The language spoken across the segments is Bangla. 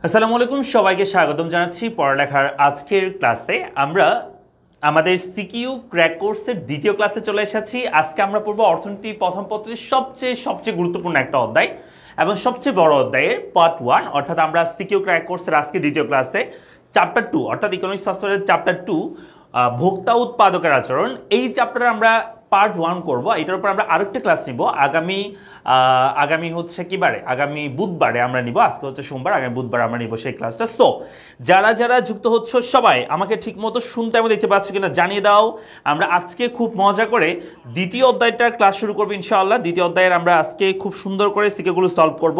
আসসালামু আলাইকুম সবাইকে স্বাগতম জানাচ্ছি পড়ালেখার আজকের ক্লাসে। আমরা আমাদের সিকিউ ক্র্যাক কোর্সের দ্বিতীয় ক্লাসে চলে এসেছি। আজকে আমরা পড়ব অর্থনীতি প্রথম পত্রের সবচেয়ে গুরুত্বপূর্ণ একটা অধ্যায় এবং সবচেয়ে বড় অধ্যায়ের পার্ট 1, অর্থাৎ আমরা সিকিউ ক্র্যাক কোর্সের আজকে দ্বিতীয় ক্লাসে চ্যাপ্টার 2 অর্থাৎ ইকোনমিক্স শাস্ত্রের চ্যাপ্টার 2 ভোক্তা উৎপাদকের আচরণ, এই চ্যাপ্টারে আমরা পার্ট 1 করব। এটার উপর আমরা আরেকটা ক্লাস নিব আগামী হচ্ছে কি বারে, আগামী বুধবারে আমরা নিব। আজকে হচ্ছে সোমবার, আগামী বুধবার আমরা নিব সেই ক্লাসটা। সো যারা যারা যুক্ত হচ্ছ সবাই আমাকে ঠিকমতো শুনতে এবং দেখতে পাচ্ছ কিনা জানিয়ে দাও। আমরা আজকে খুব মজা করে দ্বিতীয় অধ্যায়টার ক্লাস শুরু করবো ইনশাআল্লাহ। দ্বিতীয় অধ্যায়ের আমরা আজকে খুব সুন্দর করে সিকিউগুলো সলভ করব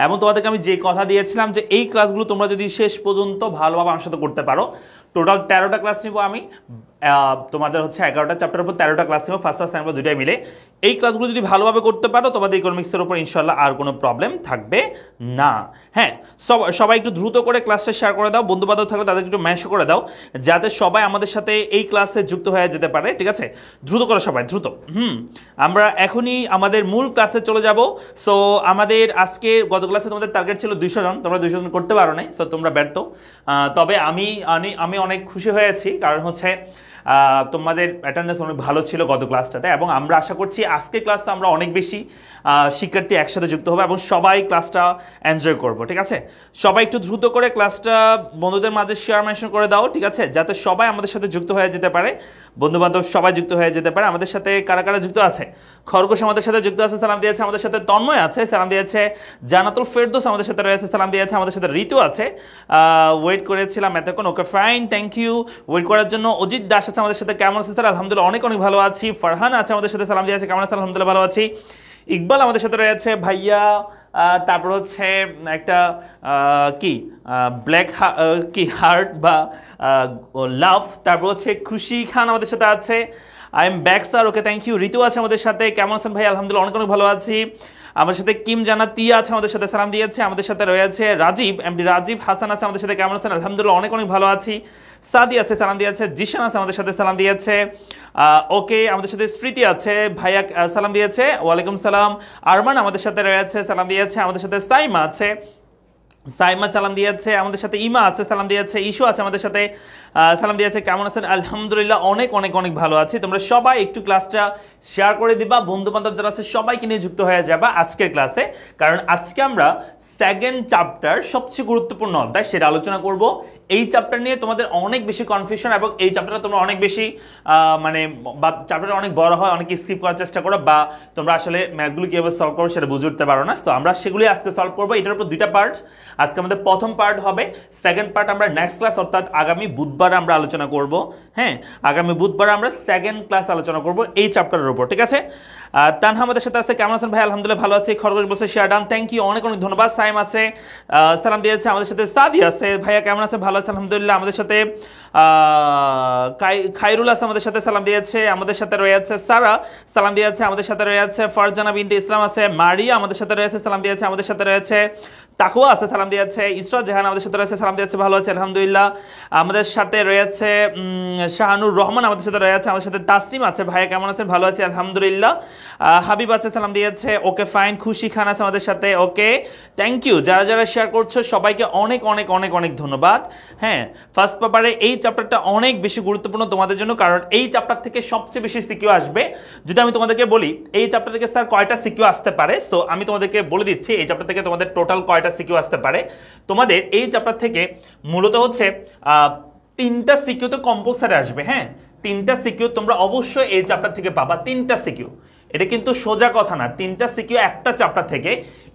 এবং তোমাদেরকে আমি যে কথা দিয়েছিলাম যে এই ক্লাসগুলো তোমরা যদি শেষ পর্যন্ত ভালোভাবে আমার সাথে করতে পারো, টোটাল 13টা ক্লাস নিব আমি। তোমাদের হচ্ছে 11টা চ্যাপ্টারের উপর 13টা ক্লাস নিব, ফার্স্ট আর সেকেন্ড দুইটাই মিলে। এই ক্লাসগুলো যদি ভালোভাবে করতে পারো তোমাদের ইকোনমিক্সের উপর ইনশাআল্লাহ আর কোনো প্রবলেম থাকবে না। হ্যাঁ, সবাই একটু দ্রুত করে ক্লাসটা শেয়ার করে দাও, বন্ধু বান্ধব থাকলে তাদেরকে একটু মেনশন করে দাও যাতে সবাই আমাদের সাথে এই ক্লাসে যুক্ত হয়ে যেতে পারে। ঠিক আছে, দ্রুত করো সবাই, দ্রুত। আমরা এখনই আমাদের মূল ক্লাসে চলে যাব। সো আমাদের আজকে গত ক্লাসে তোমাদের টার্গেট ছিল 200 জন, তোমরা 200 জন করতে পারো নাই, সো তোমরা ব্যর্থ। তবে আমি অনেক খুশি হয়েছি, কারণ হচ্ছে তোমাদের অ্যাটেন্ডেন্স অনেক ভালো ছিল গত ক্লাসটাতে, এবং আমরা আশা করছি আজকের ক্লাসটা আমরা অনেক বেশি শিক্ষার্থী একসাথে যুক্ত হবে এবং সবাই ক্লাসটা এনজয় করব। ঠিক আছে, সবাই একটু দ্রুত করে ক্লাসটা বন্ধুদের মাঝে শেয়ার মেনশন করে দাও, ঠিক আছে, যাতে সবাই আমাদের সাথে যুক্ত হয়ে যেতে পারে, বন্ধু বান্ধব সবাই যুক্ত হয়ে যেতে পারে। আমাদের সাথে কারা কারা যুক্ত আছে? খরগোশ আমাদের সাথে যুক্ত আছে, সালাম দিয়েছে। আমাদের সাথে তন্ময় আছে, সালাম দিয়েছে। জানাতুল ফেরদৌস আমাদের সাথে রয়েছে, সালাম দিয়েছে। আমাদের সাথে ঋতু আছে, ওয়েট করেছিলাম এতক্ষণ, okay fine, thank you wait করার জন্য। অজিত দাস আছে আমাদের সাথে, কেমন আছে স্যার? আলহামদুলিল্লাহ অনেক ভালো আছি। ফারহান আছে আমাদের সাথে, সালাম দিয়েছে, কেমন আছে? আলহামদুলিল্লাহ ভালো আছি। ইকবাল আমাদের সাথে রয়েছে, ভাইয়া। তারপর হচ্ছে একটা কি ব্ল্যাক কি হার্ট বা লাভ। তারপর হচ্ছে খুশি খান আমাদের সাথে আছে, I am back sir, okay thank you. Ritu আছে আমাদের সাথে, কেমন আছেন ভাই? আলহামদুলিল্লাহ অনেক ভালো আছি। আমাদের সাথে কিম জানাতিয়া আছে আমাদের সাথে, সালাম দিয়েছে। আমাদের সাথে রয়েছে রাজীব, এমডি রাজীব হাসান আছে আমাদের সাথে, কেমন আছেন? আলহামদুলিল্লাহ অনেক ভালো আছি। সাদি আছে, সালাম দিয়েছে। জিশান আছে আমাদের সাথে, সালাম দিয়েছে। ওকে, আমাদের সাথে স্মৃতি আছে, ভাইয়া সালাম দিয়েছে, ওয়ালাইকুম সালাম। আরমান আমাদের সাথে রয়েছে, সালাম দিয়েছে। আমাদের সাথে সাইমা আছে, সাইমা সালাম দিয়েছে। আমাদের সাথে ইমা আছে, সালাম দিয়েছে। ইস্যু আছে আমাদের সাথে, সালাম দিয়েছে। কেমন আছেন? আলহামদুলিল্লাহ অনেক ভালো আছি। তোমরা সবাই একটু ক্লাসটা শেয়ার করে দিবা, বন্ধু বান্ধব যারা আছে সবাইকে নিয়ে যুক্ত হয়ে যাবা আজকের ক্লাসে, কারণ আজকে আমরা সেকেন্ড চ্যাপ্টার সবচেয়ে গুরুত্বপূর্ণ অধ্যায় সেটা আলোচনা করব। এই চ্যাপ্টার নিয়ে তোমাদের অনেক বেশি কনফিউশন, এবং এই চ্যাপ্টারটা তোমরা অনেক বেশি বা চ্যাপ্টারটা অনেক বড় হয়, অনেকে স্কিপ করার চেষ্টা করো, বা তোমরা আসলে ম্যাথগুলো কীভাবে সলভ করো সেটা বুঝে উঠতে পারো না। তো আমরা সেগুলি আজকে সলভ করবো। এটার উপর দুইটা পার্ট, আজকে আমাদের প্রথম পার্ট হবে, সেকেন্ড পার্ট আমরা নেক্সট ক্লাস অর্থাৎ আগামী বুধবার আমরা আলোচনা করব। হ্যাঁ, আগামী বুধবার আমরা সেকেন্ড ক্লাস আলোচনা করব এই চ্যাপ্টারের উপর। ঠিক আছে, তানহা আমাদের সাথে আছে, কেমন আছেন ভাই? আলহামদুলিল্লাহ ভালো আছি। খরগোশ বলছে শেয়ার ডান, থ্যাংক ইউ অনেক ধন্যবাদ। সাইম আছে, সালাম দিয়েছে। আমাদের সাথে সাদি আছে, ভাইয়া কেমন আছে? ভালো আছে আলহামদুলিল্লাহ। আমাদের সাথে খাইরুল আছে আমাদের সাথে, সালাম দিয়েছে। আমাদের সাথে রয়েছে সারা, সালাম দিয়েছে। আমাদের সাথে রয়েছে ফারজানা বিনতে ইসলাম আছে, মারিয়া আমাদের সাথে রয়েছে, সালাম দিয়েছে। আমাদের সাথে রয়েছে তাকুয়া আছে, সালাম দিয়েছে। ইসরাত জাহান আমাদের সাথে রয়েছে, সালাম দিয়েছে, ভালো আছে আলহামদুলিল্লাহ। আমাদের সাথে রয়েছে শাহানুর রহমান আমাদের সাথে রয়েছে। আমাদের সাথে তাসলিম আছে, ভাইয়া কেমন আছেন? ভালো আছে আলহামদুলিল্লাহ। হাবিব আছে, সালাম দিয়েছে, ওকে ফাইন। খুশি খান আছে আমাদের সাথে, ওকে থ্যাংক ইউ। যারা যারা শেয়ার করছো সবাইকে অনেক ধন্যবাদ। হ্যাঁ, ফার্স্ট পেপারে এই চ্যাপ্টারটা অনেক বেশি গুরুত্বপূর্ণ তোমাদের জন্য, কারণ এই চ্যাপ্টার থেকে সবচেয়ে বেশি সিকিউ আসবে। যদি আমি তোমাদেরকে বলি এই চ্যাপ্টার থেকে স্যার কয়টা সিকিউ আসতে পারে, সো আমি তোমাদেরকে বলে দিচ্ছি এই চ্যাপ্টার থেকে তোমাদের টোটাল কয়টা সিকিউ আসতে পারে। তোমাদের এই চ্যাপ্টার থেকে মূলত হচ্ছে 3টা সিকিউ তো কম্পালসারি আসবে। হ্যাঁ, 3টা সিকিউ তোমরা অবশ্যই এই চ্যাপ্টার থেকে পাবা। 3টা সিকিউ, এটা কিন্তু সোজা কথা না। 3টা সিকিউ একটা চ্যাপ্টার থেকে,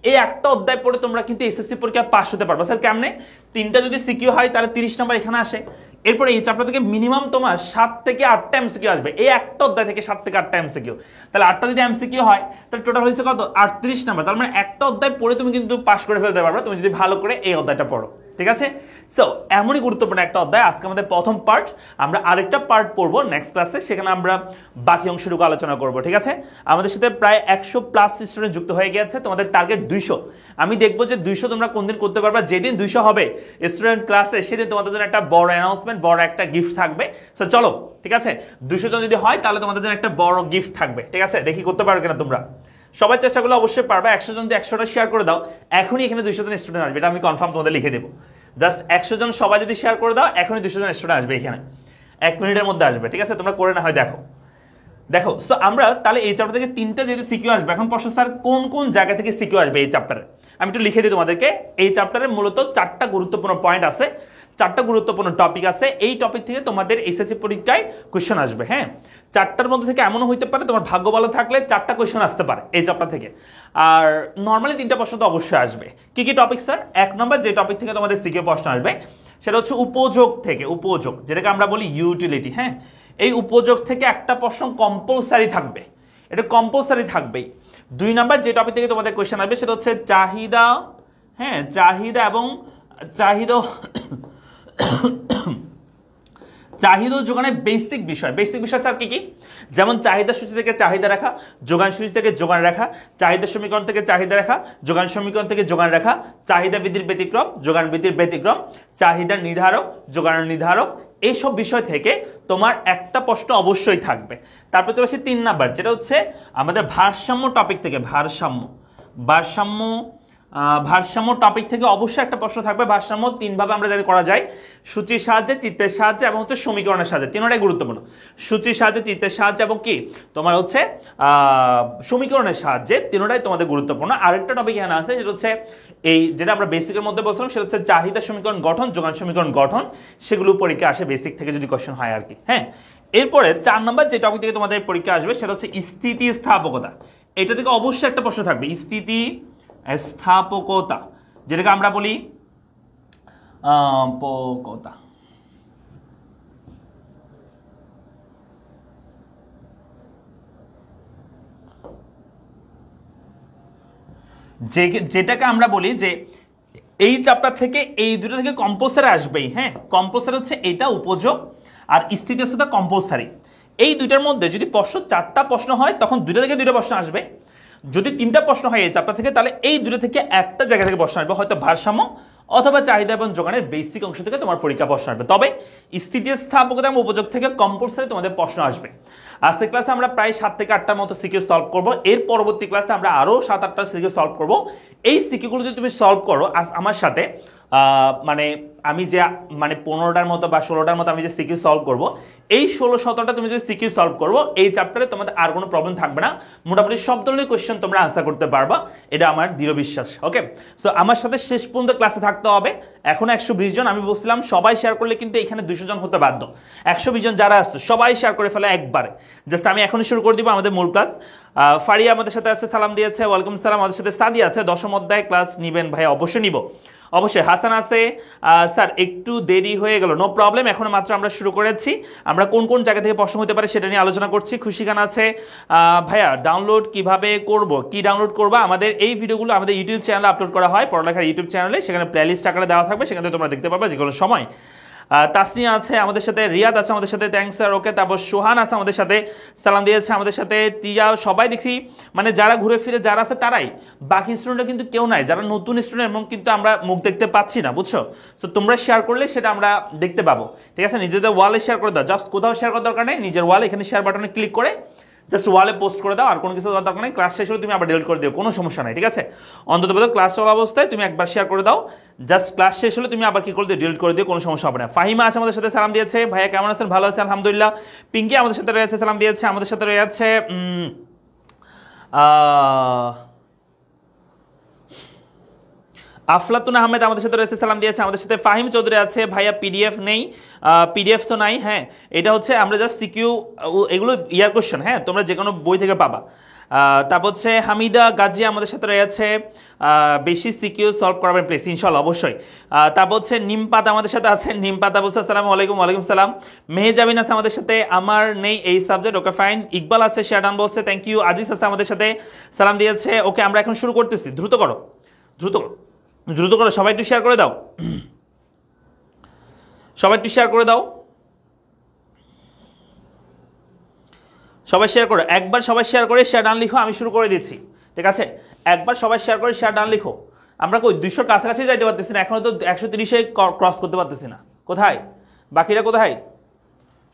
এই একটা অধ্যায় পড়ে তোমরা কিন্তু এসএসসি পরীক্ষা পাস হতে পারবা। স্যার কেমনে? 3টা যদি সিকিউ হয় তাহলে 30 নাম্বার এখানে আসে। এরপরে এই চ্যাপ্টার থেকে মিনিমাম তোমার 7 থেকে 8টা এমসিকিউ আসবে। এই একটা অধ্যায় থেকে 7 থেকে 8টা এমসিকিউ, তাহলে 8টা যদি এমসিকিউ হয় তাহলে টোটাল হয়েছে কত? 38 নাম্বার। তার মানে একটা অধ্যায় পড়ে তুমি কিন্তু পাস করে ফেলতে পারবে তুমি যদি ভালো করে এই অধ্যায়টা পড়ো। ঠিক আছে, সো এমনই গুরুত্বপূর্ণ একটা অধ্যায়। আজকে আমাদের প্রথম পার্ট, আমরা আরেকটা পার্ট পড়বো নেক্সট ক্লাসে, সেখানে আমরা বাকি অংশটুকু আলোচনা করবো। ঠিক আছে, আমাদের সাথে প্রায় 100+ স্টুডেন্ট যুক্ত হয়ে গেছে। তোমাদের টার্গেট 200। আমি দেখবো যে 200 তোমরা কোন দিন করতে পারবা। যেদিন 200 হবে স্টুডেন্ট ক্লাসে, সেদিন তোমাদের জন্য একটা বড় অ্যানাউন্সমেন্ট, বড় একটা গিফট থাকবে। সো চলো, ঠিক আছে, 200 জন যদি হয় তাহলে তোমাদের জন্য একটা বড় গিফট থাকবে। ঠিক আছে, দেখি করতে পারো কিনা তোমরা। সবাই চেষ্টা করলে অবশ্যই পারবে। 100 জন যদি 100টা শেয়ার করে দাও, এখনই এখানে 200 জন স্টুডেন্ট আসবে, এটা আমি কনফার্ম তোমাদের লিখে দেবো। জাস্ট 100 জন সবাই যদি শেয়ার করে দাও, এখনই 200 জন স্টুডেন্ট আসবে এখানে, 1 মিনিটের মধ্যে আসবে। ঠিক আছে, তোমরা করে না হয় দেখো। সো আমরা তাহলে এই চ্যাপ্টার থেকে 3টা যেহেতু সিকিউ আসবে, এখন প্রশ্ন স্যার কোন কোন জায়গা থেকে সিকিউ আসবে এই চ্যাপ্টারে, আমি একটু লিখে দিই তোমাদেরকে। এই চ্যাপ্টারে মূলত 4টা গুরুত্বপূর্ণ পয়েন্ট আছে, 4টা গুরুত্বপূর্ণ টপিক আছে। এই টপিক থেকে তোমাদের এসএসসি পরীক্ষায় কোশ্চেন আসবে। হ্যাঁ, 4টার মধ্যে থেকে এমনও হইতে পারে তোমার ভাগ্য ভালো থাকলে 4টা কোশ্চেন আসতে পারে এই চ্যাপ্টার থেকে। আর নর্মালি 3টা প্রশ্ন তো অবশ্যই আসবে। কি কি টপিক স্যার? 1 নম্বর যে টপিক থেকে তোমাদের সিকিউ প্রশ্ন আসবে সেটা হচ্ছে উপযোগ থেকে, উপযোগ যেটাকে আমরা বলি ইউটিলিটি। হ্যাঁ, এই উপযোগ থেকে একটা প্রশ্ন কম্পালসারি থাকবে, এটা কম্পালসারি থাকবেই। 2 নাম্বার যে টপিক থেকে তোমাদের কোশ্চেন আসবে সেটা হচ্ছে চাহিদা। হ্যাঁ, চাহিদা এবং চাহিদা চাহিদা যোগানের বেসিক বিষয়। বেসিক বিষয় স্যার কি কি? যেমন চাহিদা সূচি থেকে চাহিদা রেখা, যোগান সূচি থেকে যোগান রেখা, চাহিদা সমীকরণ থেকে চাহিদা রেখা, যোগান সমীকরণ থেকে যোগান রেখা, চাহিদা বৃদ্ধির ব্যতিক্রম, যোগান বৃদ্ধির ব্যতিক্রম, চাহিদা নির্ধারক, যোগান নির্ধারক, এইসব বিষয় থেকে তোমার একটা প্রশ্ন অবশ্যই থাকবে। তারপর চলে আসি 3 নাম্বার, যেটা হচ্ছে আমাদের ভারসাম্য টপিক থেকে। ভারসাম্য টপিক থেকে অবশ্যই একটা প্রশ্ন থাকবে। ভারসাম্য 3 ভাবে আমরা জানি করা যায়, সূচির সাহায্যে, চিত্রের সাহায্যে এবং হচ্ছে সমীকরণের সাহায্যে। 3টাই গুরুত্বপূর্ণ, সূচির সাহায্যে, চিত্রের সাহায্যে এবং কি তোমার হচ্ছে সমীকরণের সাহায্যে। 3টাই তোমাদের গুরুত্বপূর্ণ। আরেকটা টপিক এখানে আছে যেটা হচ্ছে এই যেটা আমরা বেসিকের মধ্যে বলছিলাম, সেটা হচ্ছে চাহিদা সমীকরণ গঠন, যোগান সমীকরণ গঠন, সেগুলো পরীক্ষা আসে বেসিক থেকে যদি কোশ্চেন হয় আর কি। হ্যাঁ, এরপরে 4 নম্বর যে টপিক থেকে তোমাদের পরীক্ষা আসবে সেটা হচ্ছে স্থিতিস্থাপকতা। এটা থেকে অবশ্যই একটা প্রশ্ন থাকবে, স্থিতিস্থাপকতা, যেটাকে আমরা বলি পকতা। যেটাকে আমরা বলি যে এই চ্যাপ্টার থেকে এই দুটো থেকে কম্পালসারি আসবেই। হ্যাঁ, কম্পালসারি হচ্ছে এটা উপযোগ, আর স্থিতিস্থাপকতা কম্পালসারি। এই দুইটার মধ্যে যদি প্রশ্ন 4টা প্রশ্ন হয় তখন 2টা থেকে 2টা প্রশ্ন আসবে। যদি 3টা প্রশ্ন হয় এই চ্যাপ্টার থেকে, তাহলে এই 2টা থেকে একটা জায়গা থেকে প্রশ্ন আসবে, হয়তো ভারসাম্য অথবা চাহিদা এবং যোগানের বেসিক অংশ থেকে তোমার পরীক্ষা প্রশ্ন আসবে। তবে স্থিতিস্থাপকতা এবং উপযোগ থেকে কম্পালসারি তোমাদের প্রশ্ন আসবে। আজকের ক্লাসে আমরা প্রায় 7 থেকে 8টার মতো সিকিউ সলভ করব। এর পরবর্তী ক্লাসে আমরা আরো 7-8টা সিকিউ সলভ করব। এই সিকিউগুলো যদি তুমি সলভ করো আমার সাথে, মানে আমি যে 15টার মতো বা 16টার মতো আমি যে সিকিউ সলভ করব, এই 16-17টা তুমি যদি সিকিউ সলভ করবো এই চ্যাপ্টারে তোমাদের আর কোনো প্রবলেম থাকবে না। মোটামুটি সব ধরনের কোয়েশ্চেন তোমরা আনসার করতে পারবা, এটা আমার দৃঢ় বিশ্বাস। ওকে, সো আমার সাথে শেষ পর্যন্ত ক্লাসে থাকতে হবে। এখন 120 জন, আমি বলছিলাম সবাই শেয়ার করলে কিন্তু এখানে 200 জন হতে বাধ্য। 120 জন যারা আসছে সবাই শেয়ার করে ফেলে একবারে। জাস্ট আমি এখনই শুরু করে দিব আমাদের মূল ক্লাস। ফারিয়া আমাদের সাথে আছে, সালাম দিয়েছে, ওয়ালাইকুম সালাম। আমাদের সাথে সাদি আছে, 10ম অধ্যায় ক্লাস নিবেন ভাই? অবশ্যই নিব, অবশ্যই। হাসান আছে, স্যার একটু দেরি হয়ে গেল, নো প্রবলেম, এখন মাত্র আমরা শুরু করেছি। আমরা কোন কোন জায়গা থেকে প্রশ্ন হতে পারে সেটা নিয়ে আলোচনা করছি। খুশি গান আছে, ভাইয়া ডাউনলোড কিভাবে করব? কি ডাউনলোড করবা? আমাদের এই ভিডিওগুলো আমাদের ইউটিউব চ্যানেলে আপলোড করা হয়, পড়ালেখার ইউটিউব চ্যানেলে, সেখানে প্লেলিস্ট আকারে দেওয়া থাকবে, সেখানে তোমরা দেখতে পারবে যে কোনো সময়। তাসনিয়া আছে আমাদের সাথে, রিয়াদ আছে আমাদের সাথে, থ্যাংকস স্যার। ওকে, তারপর সোহান আছে আমাদের সাথে, সালাম দিয়েছে আমাদের সাথে, তিয়া, সবাই দেখছি মানে যারা ঘুরে ফিরে যারা আছে তারাই। বাকি স্টুডেন্টরা কিন্তু কেউ নাই, যারা নতুন স্টুডেন্ট এবং কিন্তু আমরা মুখ দেখতে পাচ্ছি না, বুঝছো? তো তোমরা শেয়ার করলে সেটা আমরা দেখতে পাবো। ঠিক আছে, নিজেদের ওয়ালে শেয়ার করে দাও, জাস্ট কোথাও শেয়ার করার দরকার নেই, নিজের ওয়ালে এখানে শেয়ার বাটনে ক্লিক করে জাস্ট ওয়ালে পোস্ট করে দাও, আর কোনো কিছু দরকার নেই। ক্লাস শেষ হলে তুমি আবার ডিলিট করে দিও, কোনো সমস্যা নাই। ঠিক আছে, অন্তত ক্লাস চলা অবস্থায় তুমি একবার শেয়ার করে দাও, জাস্ট ক্লাস শেষ হলে তুমি আবার কি করে দিও, ডিলিট করে দিও, কোনো সমস্যা হবে না। ফাহিমা আছে আমাদের সাথে, সালাম দিয়েছে। ভাইয়া কেমন আছেন? ভালো আছে আলহামদুলিল্লাহ। পিঙ্কি আমাদের সাথে রয়েছে, সালাম দিয়েছে। আমাদের সাথে রয়েছে আফলাতুন আহমেদ আমাদের সাথে রয়েছে, সালাম দিয়েছে। আমাদের সাথে ফাহিম চৌধুরী আছে। ভাইয়া পিডিএফ নেই, পিডিএফ তো নাই। হ্যাঁ, এটা হচ্ছে আমরা জাস্ট সিকিউ, এগুলো ইয়ার কোশ্চেন। হ্যাঁ, তোমরা যে কোনো বই থেকে পাবা। তারপর হচ্ছে হামিদা গাজী আমাদের সাথে রয়েছে, বেশি সিকিউ সলভ করাবেন প্লিজ, ইনশাল্লাহ অবশ্যই। তারপর হচ্ছে নিমপাতা আমাদের সাথে আছে, নিমপাতা বলছে আসসালামু আলাইকুম। ওয়ালাইকুম সালাম। মেহেজাবিন আছে আমাদের সাথে, আমার নেই এই সাবজেক্ট। Okay fine. ইকবাল আছে, শেয়ারডান বলছে থ্যাংক ইউ। আজিজ আছে আমাদের সাথে, সালাম দিয়েছে। ওকে, আমরা এখন শুরু করতেছি, দ্রুত করো, দ্রুত করো, দ্রুত করো, সবাই একটু শেয়ার করে দাও, সবাই একটু শেয়ার করে দাও, সবাই শেয়ার করো। একবার সবাই শেয়ার করে শেয়ার ডান লিখো, আমি শুরু করে দিচ্ছি। ঠিক আছে, একবার সবাই শেয়ার করে শেয়ার ডান লিখো। আমরা কই 200 কাছাকাছি যাইতে পারতেছি না, এখনো তো 130-এ ক্রস করতে পারতেছি না। কোথায় বাকিরা, কোথায়?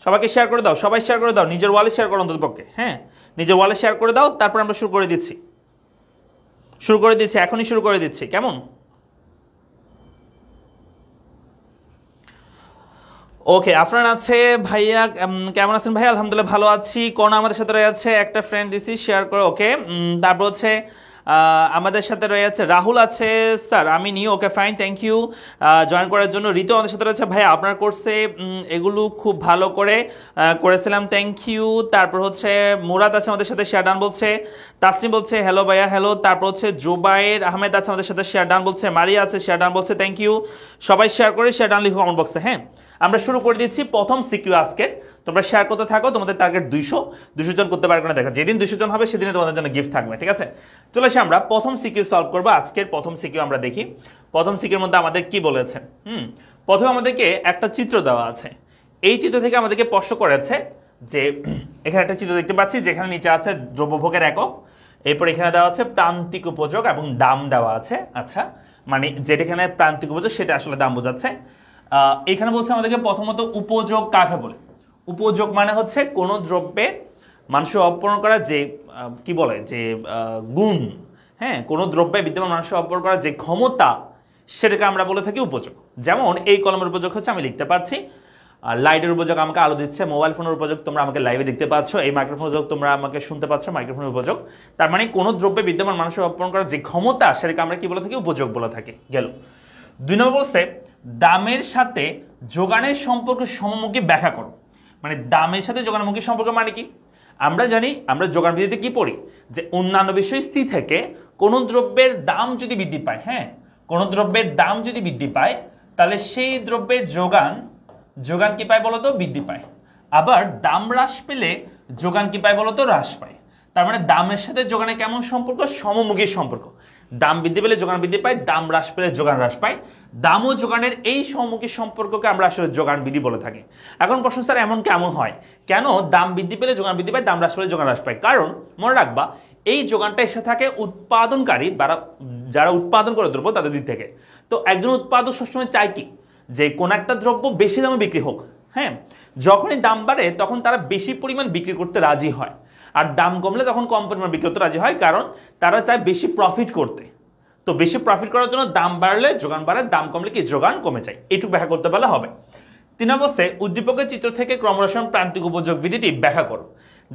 সবাইকে শেয়ার করে দাও, সবাই শেয়ার করে দাও, নিজের ওয়ালে শেয়ার করো অন্তত পক্ষে। হ্যাঁ, নিজের ওয়ালে শেয়ার করে দাও, তারপর আমরা শুরু করে দিচ্ছি। শুরু করে দিচ্ছি, এখনই শুরু করে দিচ্ছি, কেমন? ওকে, আপনার আছে ভাইয়া, কেমন আছেন ভাইয়া? আলহামদুলিল্লাহ ভালো আছি। কোন আমাদের সাথে রয়েছে একটা ফ্রেন্ড দিছি, শেয়ার করে। ওকে, তারপর হচ্ছে আমাদের সাথে রয়েছে রাহুল আছে, স্যার আমি new. Okay fine, thank you join করার জন্য। ঋতু আমাদের সাথে রয়েছে, ভাইয়া আপনার কোর্সে এগুলো খুব ভালো করে করেছিলাম, থ্যাংক ইউ। তারপর হচ্ছে মুরাদ আছে আমাদের সাথে, শেয়ার ডান বলছে। তাসনিম বলছে হ্যালো ভাইয়া, হ্যালো। তারপর হচ্ছে জুবাইর আহমেদ আছে আমাদের সাথে, শেয়ার ডান বলছে। মারিয়া আছে, শেয়ার ডান বলছে, থ্যাংক ইউ। সবাই শেয়ার করে শেয়ার ডান লিখো কমেন্ট বক্সে। হ্যাঁ, আমরা শুরু করে দিচ্ছি প্রথম সিকিউ আজকের। তোমরা শেয়ার করতে থাকো, তোমাদের টার্গেট 200 জন করতে পারবে না দেখা, যেদিন 200 জন হবে সেদিনে তোমাদের জন্য গিফট থাকবে, ঠিক আছে? চলে আসি আমরা প্রথম সিকিউ সলভ করবো। আজকের প্রথম সিকিউ আমরা দেখি। প্রথম সিকিউর মধ্যে আমাদের কি বলেছে। প্রথমে আমাদেরকে একটা চিত্র দেওয়া আছে। এই চিত্র থেকে আমাদেরকে প্রশ্ন করেছে যে এখানে একটা চিত্র দেখতে পাচ্ছি যেখানে নিচে আছে দ্রব্যভোগের একক, এরপর এখানে দেওয়া আছে প্রান্তিক উপযোগ এবং দাম দেওয়া আছে। আচ্ছা, মানে যেটাখানে প্রান্তিক উপযোগ সেটা আসলে দাম বোঝাচ্ছে। এখানে বলছে আমাদেরকে প্রথমত উপযোগ কাকে বলে। উপযোগ মানে হচ্ছে কোনো দ্রব্যে মানুষের অর্পণ করা যে কি বলে যে গুণ, হ্যাঁ, কোনো দ্রব্যে বিদ্যমান মানুষের অর্পণ করা যে ক্ষমতা, সেটাকে আমরা বলে থাকি উপযোগ। যেমন এই কলমের উপযোগ হচ্ছে আমি লিখতে পারছি, লাইটের উপযোগ আমাকে আলো দিচ্ছে, মোবাইল ফোনের উপযোগ তোমরা আমাকে লাইভে দেখতে পাচ্ছ, এই মাইক্রোফোনের উপযোগ তোমরা আমাকে শুনতে পাচ্ছ, মাইক্রোফোনের উপযোগ। তার মানে কোনো দ্রব্যে বিদ্যমান মানুষের অর্পণ করা যে ক্ষমতা, সেটাকে আমরা কি বলে থাকি, উপযোগ বলে থাকি। গেল। 2 নম্বর বলছে দামের সাথে যোগানের সম্পর্ক সমমুখী ব্যাখ্যা করো। মানে দামের সাথে যোগানমুখী সম্পর্ক মানে কি? আমরা জানি, আমরা যোগান বিধিতে কি পড়ি যে অন্যান্য বিষয় স্থির থেকে কোনো দ্রব্যের দাম যদি বৃদ্ধি পায়, হ্যাঁ, কোনো দ্রব্যের দাম যদি বৃদ্ধি পায় তাহলে সেই দ্রব্যের যোগান কি পায় বলতো, বৃদ্ধি পায়। আবার দাম হ্রাস পেলে যোগান কি পায় বলতো, হ্রাস পায়। তার মানে দামের সাথে যোগানের কেমন সম্পর্ক, সমমুখী সম্পর্ক। দাম বৃদ্ধি পেলে যোগান বৃদ্ধি পায়, দাম হ্রাস পেলে যোগান হ্রাস পায়। দাম ও যোগানের এই সমমুখী সম্পর্ককে আমরা আসলে যোগান বিধি বলে থাকি। এখন প্রশ্ন, স্যার এমন কেমন হয়, কেন দাম বৃদ্ধি পেলে যোগান বৃদ্ধি পায়, দাম হ্রাস পেলে যোগান হ্রাস পায়? কারণ মনে রাখবা এই যোগানটা এসে থাকে উৎপাদনকারী যারা উৎপাদন করে দ্রব্য তাদের দিক থেকে। তো একজন উৎপাদক সবসময় চায় কি, যে কোন একটা দ্রব্য বেশি দামে বিক্রি হোক। হ্যাঁ, যখনই দাম বাড়ে তখন তারা বেশি পরিমাণ বিক্রি করতে রাজি হয়, আর দাম কমলে তখন কম পরিমাণ বিক্রি করতে রাজি হয়, কারণ তারা চায় বেশি প্রফিট করতে। তো বেশি প্রফিট করার জন্য দাম বাড়লে যোগান বাড়ে, দাম কমলে কি যোগান কমে যায়। এটুকু ব্যাখ্যা করতে পারলে হবে। 3 অবস্থায় উদ্দীপকের চিত্র থেকে ক্রমরসায়ন প্রান্তিক উপযোগ বিধিটি ব্যাখ্যা করো।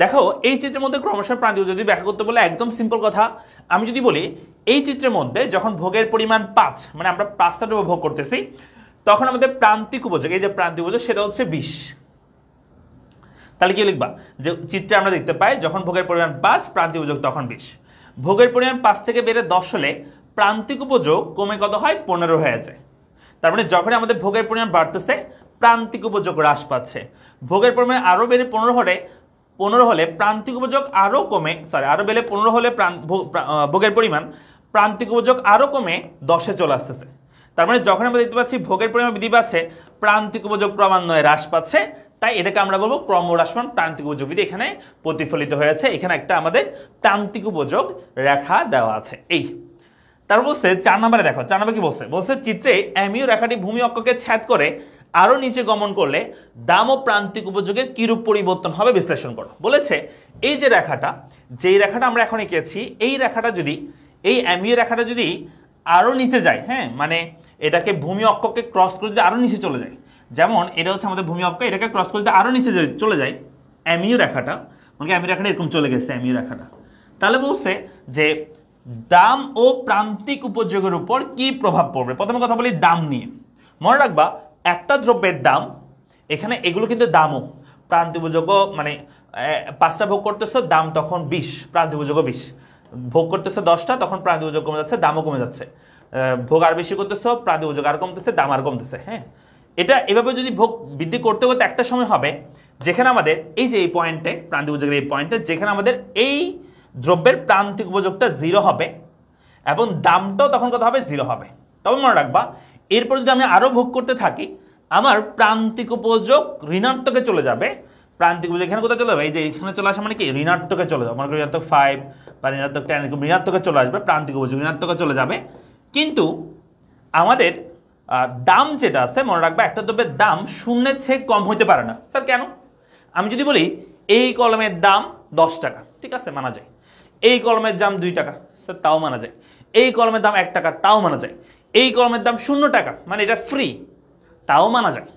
দেখো, এই চিত্রের মধ্যে ক্রমরসায়ন প্রান্তিক উপযোগ বিধি ব্যাখ্যা করতে বলে একদম সিম্পল কথা। আমি যদি বলি এই চিত্রের মধ্যে যখন ভোগের পরিমাণ 5, মানে আমরা 5টা দ্রব্য ভোগ করতেছি, তখন আমাদের প্রান্তিক উপযোগ, এই যে প্রান্তিক উপযোগ সেটা হচ্ছে 20। তাহলে কি লিখবা, যে চিত্রে আমরা দেখতে পাই যখন ভোগের পরিমাণ 5, প্রান্তিক উপযোগ তখন 20। ভোগের পরিমাণ 5 থেকে বেড়ে 10 হলে প্রান্তিক উপযোগ কমে কত হয়, 15 হয়ে যায়। তার মানে যখন আমাদের ভোগের পরিমাণ বাড়তেছে প্রান্তিক উপযোগ হ্রাস পাচ্ছে। ভোগের পরিমাণ আরো বেড়ে 15 হলে প্রান্তিক উপযোগ আরো কমে, আরো বেড়ে 15 হলে ভোগের পরিমাণ প্রান্তিক উপযোগ আরো কমে 10-এ চলে আসতেছে। তার মানে যখন আমরা দেখতে পাচ্ছি ভোগের পরিমাণ বৃদ্ধি পাচ্ছে, প্রান্তিক উপযোগ ক্রমান্বয়ে হ্রাস পাচ্ছে, তাই এটাকে আমরা বলবো ক্রমহ্রাসমান প্রান্তিক উপযোগ বিধি এখানে প্রতিফলিত হয়েছে। এখানে একটা আমাদের প্রান্তিক উপযোগ রেখা দেওয়া আছে। এই তারপর বলছে 4 নম্বরে, দেখো 4 নম্বরে কি বলছে, বলছে চিত্রে এমইউ রেখাটি ভূমি অক্ষকে ছেদ করে আরো নিচে গমন করলে দাম ও প্রান্তিক উপযোগের কিরূপ পরিবর্তন হবে বিশ্লেষণ করো। বলেছে এই যে রেখাটা, যেই রেখাটা আমরা এখন এঁকেছি, এই রেখাটা যদি, এই এমইউ রেখাটা যদি আরো নিচে যায়, হ্যাঁ, মানে এটাকে ভূমি অক্ষকে ক্রস করে যদি আরো নিচে চলে যায়, যেমন এটা হচ্ছে আমাদের ভূমি অক্ষ, এটাকে ক্রস করে যদি আরো নিচে চলে যায় এমইউ রেখাটা, মানে এমইউ রেখাটা এরকম চলে গেছে এমইউ রেখাটা, তাহলে বলছে যে দাম ও প্রান্তিক উপযোগের উপর কি প্রভাব পড়বে। প্রথমে কথা বলি দাম নিয়ে। মনে রাখবা একটা দ্রব্যের দাম, এখানে এগুলো কিন্তু দামও, প্রান্তিক উপযোগও, মানে 5টা ভোগ করতেছো দাম তখন 20, প্রান্তিক উপযোগও 20। ভোগ করতেছো 10টা, তখন প্রান্তিক উপযোগ কমে যাচ্ছে, দামও কমে যাচ্ছে। ভোগ আর বেশি করতেছো, প্রান্তিক উপযোগ আর কমতেছে, দাম আর কমতেছে। হ্যাঁ, এটা এভাবে যদি ভোগ বৃদ্ধি করতে করতে একটা সময় হবে যেখানে আমাদের এই যে এই পয়েন্টে, প্রান্তিক উপযোগের এই পয়েন্টে, যেখানে আমাদের এই দ্রব্যের প্রান্তিক উপযোগটা 0 হবে এবং দামটাও তখন কত হবে, 0 হবে। তবে মনে রাখবা এরপর যদি আমি আরো ভোগ করতে থাকি, আমার প্রান্তিক উপযোগ ঋণাত্মকে চলে যাবে। প্রান্তিক উপযোগ এখানে কোথায় চলে যাবে, এই যে এখানে চলে আসে, মানে কি ঋণাত্মকে চলে যাবে, মনে করি ঋণাত্মক 5 বা ঋণাত্মক 10 এরকম ঋণাত্মকে চলে আসবে, প্রান্তিক উপযোগ ঋণাত্মকে চলে যাবে। কিন্তু আমাদের দাম যেটা আছে, মনে রাখবা একটা দ্রব্যের দাম 0-এর চেয়ে কম হইতে পারে না। স্যার কেন? আমি যদি বলি এই কলমের দাম 10 টাকা, ঠিক আছে, মানা যায়। এই কলমের দাম 2 টাকা, স্যার তাও মানা যায়। এই কলমের দাম 1 টাকা, তাও মানা যায়। এই কলমের দাম 0 টাকা, মানে এটা ফ্রি, তাও মানা যায়।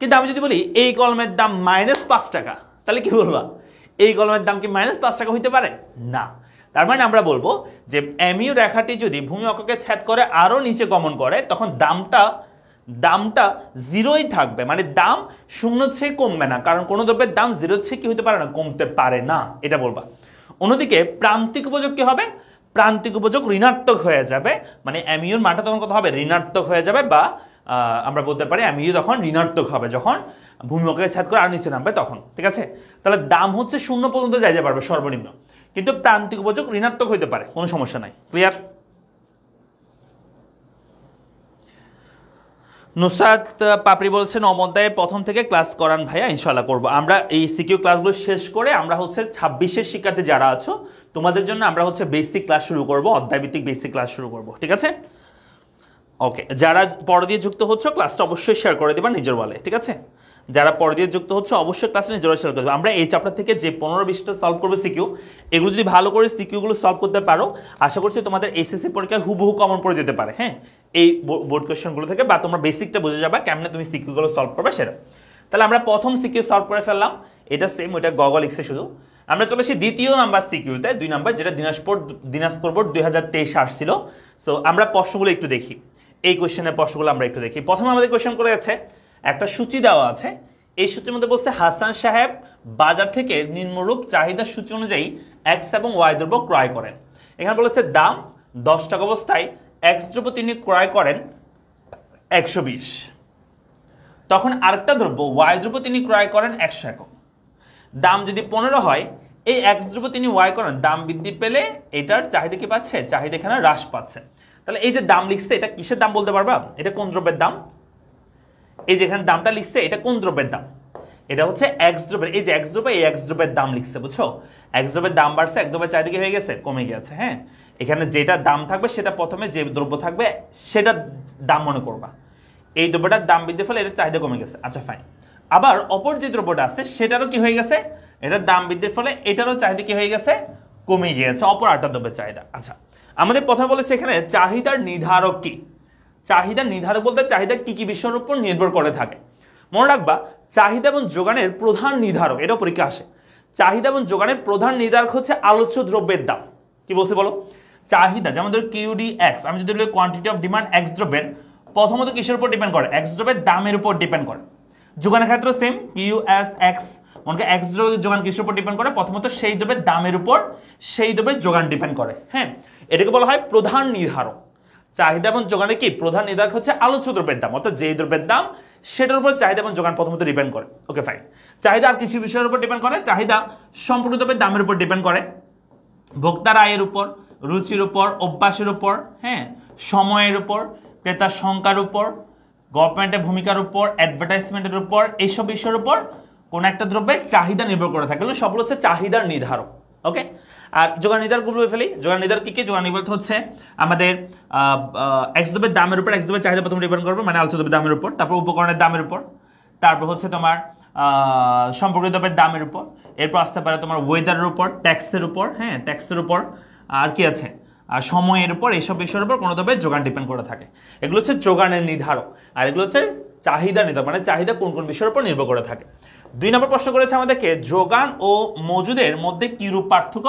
কিন্তু আমি যদি বলি এই কলমের দাম -5 টাকা, তাহলে কি বলবা? এই কলমের দাম কি -5 টাকা হইতে পারে? না। তার মানে আমরা বলবো যে এমইউ রেখাটি যদি ভূমি অক্ষকে ছেদ করে আরো নিচে গমন করে, তখন দামটা 0ই থাকবে, মানে দাম 0 চেয়ে কমবে না, কারণ কোনো দ্রব্যের দাম 0 চেয়ে কি হতে পারে না, কমতে পারে না, এটা বলবা। অন্যদিকে প্রান্তিক উপযোগ কি হবে? প্রান্তিক উপযোগ ঋণাত্মক হয়ে যাবে, মানে এমইউর মানটা তখন কত হবে? ঋণাত্মক হয়ে যাবে, বা আমরা বলতে পারি এমইউ তখন ঋণাত্মক হবে যখন ভূমি অক্ষকে ছেদ করে আর নিচে নামবে তখন, ঠিক আছে? তাহলে দাম হচ্ছে 0 পর্যন্ত যাইতে পারবে সর্বনিম্ন, কিন্তু প্রান্তিক উপযোগ ঋণাত্মক হইতে পারে, কোনো সমস্যা নাই। ক্লিয়ার? নুসরাত পাপড়ি বলছেন অমধ্যায়ের প্রথম থেকে ক্লাস করান ভাইয়া, ইনশাআল্লাহ করবো। আমরা এই সিকিউ ক্লাসগুলো শেষ করে আমরা হচ্ছে 26-এর শিক্ষার্থী যারা আছো তোমাদের জন্য আমরা হচ্ছে বেসিক ক্লাস শুরু করব, অধ্যায়ভিত্তিক বেসিক ক্লাস শুরু করব, ঠিক আছে? ওকে, যারা পরে দিয়ে যুক্ত হচ্ছে ক্লাসটা অবশ্যই শেয়ার করে দেবা নিজের বলে, ঠিক আছে? যারা পরে দিয়ে যুক্ত হচ্ছে অবশ্যই ক্লাসে নিজেরা শেয়ার করে দেবে। আমরা এই চ্যাপ্টার থেকে যে 15-20টা সলভ করবো সিকিউ, এগুলো যদি ভালো করে সিকিউগুলো সলভ করতে পারো, আশা করছি তোমাদের এসএসসি পরীক্ষায় হুবহু কমন পড়ে যেতে পারে, হ্যাঁ, এই বোর্ড কোয়েশ্চেনগুলো থেকে, বা তোমরা বেসিকটা বুঝে যাবে কেমনে তুমি সিকিউগুলো সলভ করবে সেটা। তাহলে আমরা প্রথম সিকিউ সলভ করে ফেললাম, এটা সেম, ওইটা গগল লিখছে শুধু। আমরা চলে আসি দ্বিতীয় নাম্বার সিকিউতে, 2 নাম্বার, যেটা দিনাজপুর বোর্ড 2023 আসছিল। সো আমরা প্রশ্নগুলো একটু দেখি, এই কোয়েশ্চেনের প্রশ্নগুলো আমরা একটু দেখি। প্রথমে আমাদের কোয়েশ্চেন করে যাচ্ছে, একটা সূচি দেওয়া আছে, এই সূচির মধ্যে বলছে হাসান সাহেব বাজার থেকে নিম্নরূপ চাহিদার সূচি অনুযায়ী এক্স এবং ওয়াই দ্রব্য ক্রয় করেন। এখানে বলেছে দাম 10 টাকা অবস্থায় এক্স দ্রব্য তিনি ক্রয় করেন 120, তখন আরেকটা দ্রব্য ওয়াই দ্রব্য তিনি ক্রয় করেন 100 একক। দাম যদি 15 হয়, এই এক্স দ্রব্য তিনি ওয়াই করেন, দাম বৃদ্ধি পেলে এটার চাহিদা কি পাচ্ছে? চাহিদা এখানে হ্রাস পাচ্ছে। তাহলে এই যে দাম লিখছে, এটা কিসের দাম বলতে পারবা? এটা কোন দ্রব্যের দাম? এই যে এখানে দামটা লিখছে, এটা কোন দ্রব্যের দাম? এটা হচ্ছে এক্স দ্রব্যের, এই যে এক্স দ্রব্য, এই এক্স দ্রব্যের দাম লিখছে, বুঝছো? এক্স দ্রব্যের দাম বাড়ছে, এক দ্রব্যের চাহিদা কি হয়ে গেছে? কমে গেছে, হ্যাঁ। এখানে যেটা দাম থাকবে সেটা প্রথমে, যে দ্রব্য থাকবে সেটা দাম মনে করবা। এই দ্রব্যটার দাম বৃদ্ধি ফলে এটার চাহিদা কমে গেছে, আচ্ছা ফাইন। আবার অপর যে দ্রব্যটা আছে সেটারও কি হয়ে গেছে? এটার দাম বৃদ্ধির ফলে এটারও চাহিদা কি হয়ে গেছে? কমে গিয়েছে, অপর আরেকটা দ্রব্যের চাহিদা। আচ্ছা, আমাদের প্রথমে বলেছে এখানে চাহিদার নির্ধারক কি? চাহিদা নির্ধারক বলতে চাহিদা কি কি বিষয়ের উপর নির্ভর করে থাকে। মনে রাখবা, চাহিদা এবং যোগানের প্রধান নির্ধারক, এটা পরীক্ষা আসে। চাহিদা এবং যোগানের প্রধান নির্ধারক হচ্ছে আলোচ্য দ্রব্যের দাম। কি বলছে বলো? চাহিদা, যেমন ধরো কিউডি এক্স, আমি যদি বলি কোয়ান্টিটি অফ ডিমান্ড এক্স দ্রব্যের, প্রথমত কিসের উপর ডিপেন্ড করে? এক্স দ্রব্যের দামের উপর ডিপেন্ড করে। যোগানের ক্ষেত্রে সেম, কিউ এস এক্স, মনে এক্স দ্রব্যের যোগান কিসের উপর ডিপেন্ড করে? প্রথমত সেই দ্রব্যের দামের উপর, সেই দ্রব্যের যোগান ডিপেন্ড করে, হ্যাঁ। এটাকে বলা হয় প্রধান নির্ধারক। চাহিদা এবং যোগানের কি প্রধান নির্ধারক হচ্ছে আলোচ্য দ্রব্যের দাম, অর্থাৎ যেই দ্রব্যের দাম সেটার উপর চাহিদা এবং যোগান প্রথমত ডিপেন্ড করে। Okay fine. চাহিদা আর কিছু বিষয়ের উপর ডিপেন্ড করে? চাহিদা সম্পূর্ণ দ্রব্যের দামের উপর ডিপেন্ড করে, ভোক্তার আয়ের উপর, রুচির উপর, অভ্যাসের উপর, হ্যাঁ, সময়ের উপর, ক্রেতার সংখ্যার উপর, গভর্নমেন্টের ভূমিকার উপর, অ্যাডভার্টাইজমেন্টের উপর, এইসব বিষয়ের উপর কোন একটা দ্রব্যের চাহিদা নির্ভর করে থাকে। সবগুলো হচ্ছে চাহিদার নির্ধারক। ওকে, আর যোগান নির্ধারক বলে ফেলি। যোগান নির্ধারক কি কি? যোগান নির্ধারক হচ্ছে আমাদের এক্স দ্রব্যের দামের উপর, এক্স দ্রব্যের চাহিদা প্রথমে ডিপেন্ড করবে, মানে আলোচ্য দ্রব্যের দামের উপর, তারপর উপকরণের দামের উপর, তারপর হচ্ছে তোমার সম্পর্কিত দ্রব্যের দামের উপর, এরপর আসতে পারে তোমার ওয়েদারের উপর, ট্যাক্সের উপর, হ্যাঁ, ট্যাক্সের উপর, আর কি আছে, আর সময়ের উপর, এইসব বিষয়ের উপর কোনো দ্রব্যের যোগান ডিপেন্ড করে থাকে। এগুলো হচ্ছে যোগানের নির্ধারক, আর এগুলো হচ্ছে চাহিদা নির্ধারক, মানে চাহিদা কোন কোন বিষয়ের উপর নির্ভর করে থাকে। 2 নম্বর প্রশ্ন করেছে আমাদেরকে, যোগান ও মজুদের মধ্যে কি রূপ পার্থক্য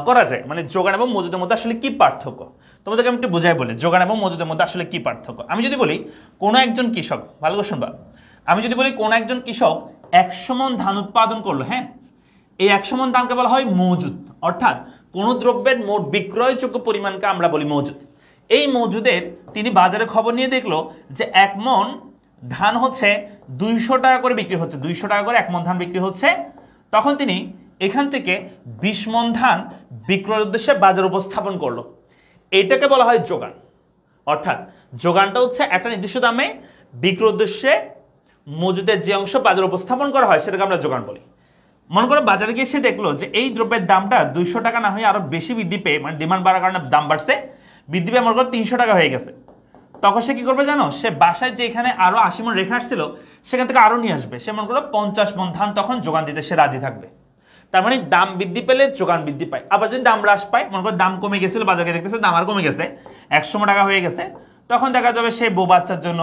করা যায়, মানে যোগান এবং মজুদের মধ্যে আসলে কি পার্থক্য। তোমাদেরকে আমি একটু বোঝাই বলি, যোগান এবং মজুদের মধ্যে আসলে কি পার্থক্য। আমি যদি বলি কোনো একজন কৃষক, ভালো করে শুনবা, আমি যদি বলি কোনো একজন কৃষক 100 মণ ধান উৎপাদন করলো, হ্যাঁ, এই 100 মণ ধানকে বলা হয় মজুদ, অর্থাৎ কোনো দ্রব্যের মোট বিক্রয়যোগ্য পরিমাণকে আমরা বলি মজুদ। এই মজুদের তিনি বাজারে খবর নিয়ে দেখলো যে 1 মণ ধান হচ্ছে 200 টাকা করে বিক্রি হচ্ছে, 200 টাকা করে 1 মণ ধান বিক্রি হচ্ছে। তখন তিনি এখান থেকে 20 মণ ধান বিক্রয়ের উদ্দেশ্যে বাজার উপস্থাপন করলো। এটাকে বলা হয় যোগান। অর্থাৎ যোগানটা হচ্ছে একটা নির্দিষ্ট দামে বিক্রয়ের উদ্দেশ্যে মজুদের যে অংশ বাজার উপস্থাপন করা হয় সেটাকে আমরা যোগান বলি। মনে করো বাজারে গিয়ে সে দেখলো যে এই দ্রব্যের দামটা 200 টাকা না হয়ে আরো বেশি বৃদ্ধি পেয়ে, মানে ডিমান্ড বাড়ার কারণে দাম বাড়ছে, বৃদ্ধি পেয়ে মনে করো 300 টাকা হয়ে গেছে। তখন সে কি করবে জানো? সে বাসায় যে এখানে আরো 80 মণ রেখে আসছিল সেখান থেকে আরো নিয়ে আসবে। সে মনে করো 50 মণ ধান তখন যোগান দিতে সে রাজি থাকবে। তার মানে দাম বৃদ্ধি পেলে যোগান বৃদ্ধি পায়। আবার যদি দাম হ্রাস পায়, মনে করো দাম কমে গেছিল, বাজারে দেখতেছে দাম আর কমে গেছে, 100 টাকা হয়ে গেছে, তখন দেখা যাবে সে বউ বাচ্চার জন্য,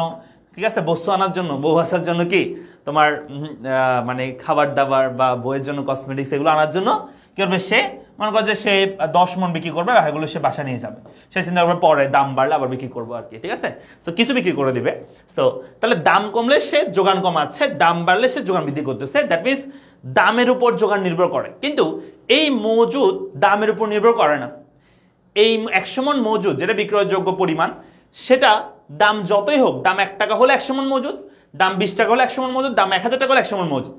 ঠিক আছে, বস্তু আনার জন্য, বউ বাচ্চার জন্য কি তোমার মানে খাবার দাবার বা বইয়ের জন্য কসমেটিক্স এগুলো আনার জন্য কি করবে, সে মনে করো যে সে 10 মণ বিক্রি করবে, এগুলো সে বাসা নিয়ে যাবে, সে চিন্তা করবে পরে দাম বাড়লে আবার বিক্রি করবো আর কি, ঠিক আছে। তো কিছু বিক্রি করে দিবে। তো তাহলে দাম কমলে সে যোগান কমাচ্ছে, দাম বাড়লে সে যোগান বৃদ্ধি করতেছে, দ্যাট মিনস দামের উপর যোগান নির্ভর করে। কিন্তু এই মজুদ দামের উপর নির্ভর করে না। এই 100 মণ মজুদ যেটা বিক্রয়যোগ্য পরিমাণ, সেটা দাম যতই হোক, দাম 1 টাকা হলে 100 মণ মজুদ, দাম 20 টাকা হলে 100 মণ মজুদ, দাম 1000 টাকা হলে 100 মণ মজুদ।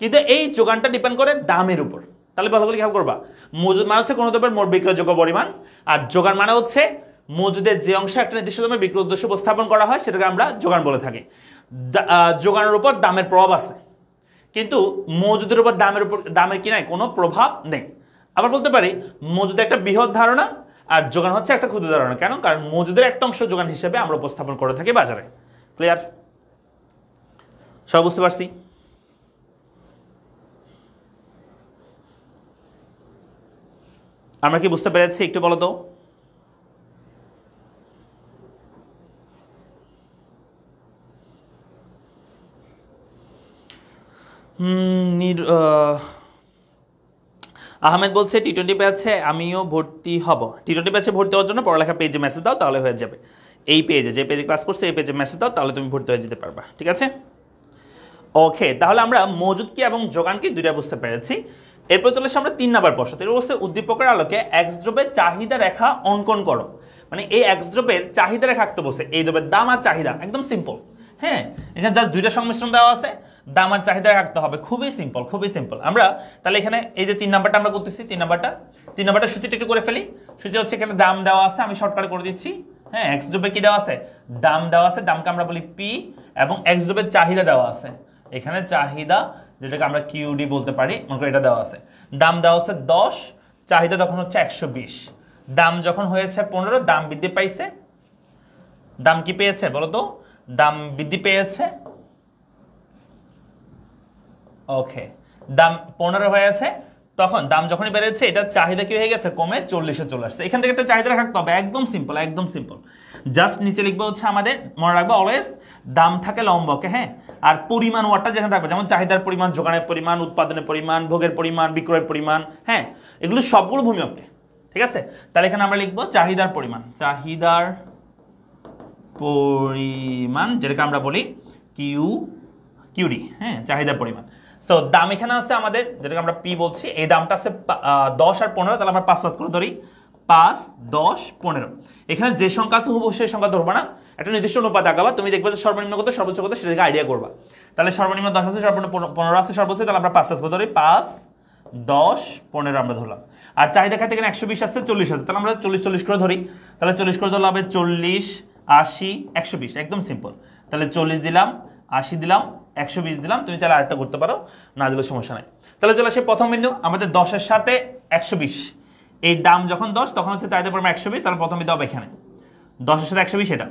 কিন্তু এই যোগানটা ডিপেন্ড করে দামের উপর। তাহলে ভালো করে খেয়াল করবা, মজুদ মানে হচ্ছে কোনো দ্রব্যের মোট বিক্রয়যোগ্য পরিমাণ, আর যোগান মানে হচ্ছে মজুদের যে অংশ একটা নির্দিষ্ট দামে বিক্রয় উদ্দেশ্যে উপস্থাপন করা হয় সেটাকে আমরা যোগান বলে থাকি। যোগানের উপর দামের প্রভাব আছে, কিন্তু মজুদের উপর দামের কি নাই, কোনো প্রভাব নেই। আবার বলতে পারি মজুদ একটা বৃহৎ ধারণা আর যোগান হচ্ছে একটা ক্ষুদ্র ধারণা। কেন? কারণ মজুদের একটা অংশ যোগান হিসেবে আমরা উপস্থাপন করে থাকি বাজারে। ক্লিয়ার? সব বুঝতে পারছি? আমরা কি বুঝতে পেরেছি একটু বলো তো? আহমেদ বলছে টি20 ব্যাচে আমিও ভর্তি হব। টি20 ব্যাচে ভর্তি হওয়ার জন্য পড়ালেখা পেজে মেসেজ দাও, তাহলে হয়ে যাবে। এই পেজে, যে পেজে ক্লাস করছে এই পেজে মেসেজ দাও, তাহলে তুমি ভর্তি হয়ে যেতে পারবা, ঠিক আছে। ওকে, তাহলে আমরা মজুদ কি এবং যোগান কি দুইটা বুঝতে পেরেছি। এরপর চলে আসে আমরা 3 নাম্বার প্রশ্ন। এর অবশ্যই উদ্দীপকের আলোকে এক্স দ্রব্যের চাহিদা রেখা অঙ্কন করো। মানে এই এক্স দ্রব্যের চাহিদা রেখা আঁকতে বসে, এই দ্রব্যের দাম আর চাহিদা, একদম সিম্পল। হ্যাঁ, এখানে জাস্ট দুইটা সংমিশ্রণ দেওয়া আছে, দাম আর চাহিদা রাখতে হবে, খুবই সিম্পল, খুবই সিম্পল। আমরা তাহলে এখানে এই যে 3 নাম্বারটা আমরা করতেছি, 3 নাম্বারটা সূচিটা একটু করে ফেলি। সূচি হচ্ছে এখানে দাম দেওয়া আছে, আমি শর্টকাটে করে দিচ্ছি। হ্যাঁ, এক্স দ্রব্যে কি দেওয়া আছে, দাম দেওয়া আছে, দামকে আমরা বলি পি, এবং এক্স দ্রব্যের চাহিদা দেওয়া আছে, এখানে চাহিদা যেটাকে আমরা কিউডি বলতে পারি, মনে করি এটা দেওয়া আছে। দাম দেওয়া আছে 10, চাহিদা তখন হচ্ছে 120। দাম যখন হয়েছে 15, দাম বৃদ্ধি পাইছে, দাম কি পেয়েছে বলো তো, দাম বৃদ্ধি পেয়েছে। ওকে, দাম 15 হয়েছে, তখন দাম যখনই বেড়েছে এটা চাহিদা কি হয়ে গেছে, কমে 40-এ চলে আসছে। এখান থেকে একটা চাহিদা রাখতে হবে, একদম সিম্পল, একদম সিম্পল। জাস্ট নিচে লিখবো হচ্ছে আমাদের, মনে রাখবো অলওয়েজ দাম থাকে লম্বকে, হ্যাঁ, আর পরিমাণ ওয়ার্ডটা যেখানে রাখবো, যেমন চাহিদার পরিমাণ, যোগানের পরিমাণ, উৎপাদনের পরিমাণ, ভোগের পরিমাণ, বিক্রয়ের পরিমাণ, হ্যাঁ, এগুলো সবগুলো ভূমিকে, ঠিক আছে। তাহলে এখানে আমরা লিখবো চাহিদার পরিমাণ, চাহিদার পরিমাণ যেটাকে আমরা বলি কিউডি, হ্যাঁ, চাহিদার পরিমাণ। সো দাম এখানে আছে আমাদের, যেটাকে আমরা পি বলছি, এই দামটা আছে 10 আর 15, তাহলে আমরা 5 করে ধরি, 5, 10, 15। এখানে যে সংখ্যা আছে হুবহু সেই সংখ্যা ধরবা না, একটা নির্দিষ্ট অনুপাত আঁকাবা, তুমি দেখবে যে সর্বনিম্ন কত সর্বোচ্চ কত সেটা থেকে আইডিয়া করবা। তাহলে সর্বনিম্ন 10 আছে, সর্বনিম্ন 15 আছে, সর্বোচ্চ, তাহলে আমরা 5 করে ধরি, 5, 10, 15 আমরা ধরলাম। আর চাহিদা খাতে এখানে 120 আছে, 40 আছে, তাহলে আমরা 40 করে ধরি, তাহলে 40 করে ধরলে হবে 40, 80, 120, একদম সিম্পল। তাহলে 40 দিলাম, 80 দিলাম, 120 দিলাম, তুমি চাইলে আরেকটা করতে পারো, না দিলেও সমস্যা নাই। তাহলে চলে আসে প্রথম বিন্দু, আমাদের 10-এর সাথে 120, এই দাম যখন 10 তখন হচ্ছে চাহিদা পরিমাণ 120, তাহলে প্রথম বিন্দু হবে এখানে 10-এর সাথে 120 এটা।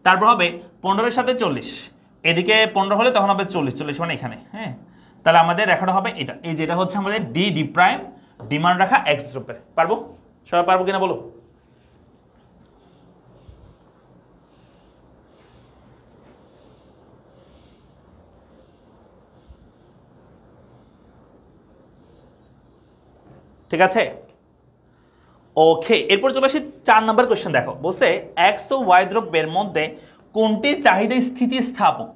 তারপর হবে 15-এর সাথে 40, এদিকে 15 হলে তখন হবে 40 মানে এখানে, হ্যাঁ। তাহলে আমাদের রেখাটা হবে এটা, এই যেটা হচ্ছে আমাদের ডি প্রাইম, ডিমান্ড রাখা এক্স দ্রব্যের। পারবো? সবাই পারবো কিনা বলো? ঠিক আছে, ওকে। এরপর চলে আসি 4 নম্বর কোশ্চেন। দেখো বলছে এক্স ও ওয়াই দ্রব্যের মধ্যে কোনটি চাহিদা স্থিতিস্থাপক,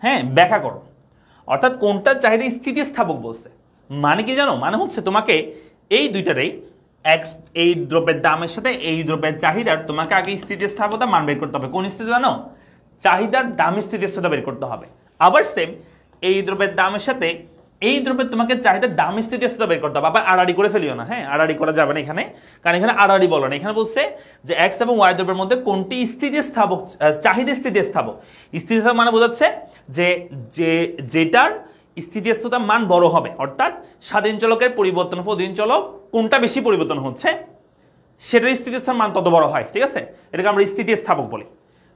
হ্যাঁ, ব্যাখ্যা করো। অর্থাৎ কোনটার চাহিদা স্থিতিস্থাপক বলছে, মানে কি জানো, মানে হচ্ছে তোমাকে এই দুইটারই, এক্স এই দ্রব্যের দামের সাথে এই দ্রব্যের চাহিদার তোমাকে আগে স্থিতিস্থাপকতা মান বের করতে হবে। কোন স্থিতি জানো, চাহিদার দাম স্থিতিস্থাপকতা বের করতে হবে। আবার সেম এই দ্রব্যের দামের সাথে এই দ্রব্যের তোমাকে চাহিদার দাম স্থিতিস্থাপকতা বের করতে হবে। আবার আড়াআড়ি করে ফেলিও না, হ্যাঁ, আড়াআড়ি করা যাবে না এখানে, কারণ এখানে আড়াআড়ি বলো না। এখানে বলছে যে এক্স এবং ওয়াই দ্রব্যের মধ্যে কোনটি স্থিতিস্থাপক, চাহিদা স্থিতিস্থাপক। স্থিতিস্থাপক মানে বোঝাচ্ছে যে যেটার স্থিতিস্থাপকতার মান বড় হবে, অর্থাৎ স্বাধীন চলকের পরিবর্তন অধীন চলক কোনটা বেশি পরিবর্তন হচ্ছে সেটার স্থিতিস্থাপক মান তত বড় হয়, ঠিক আছে, এটাকে আমরা স্থিতিস্থাপক বলি।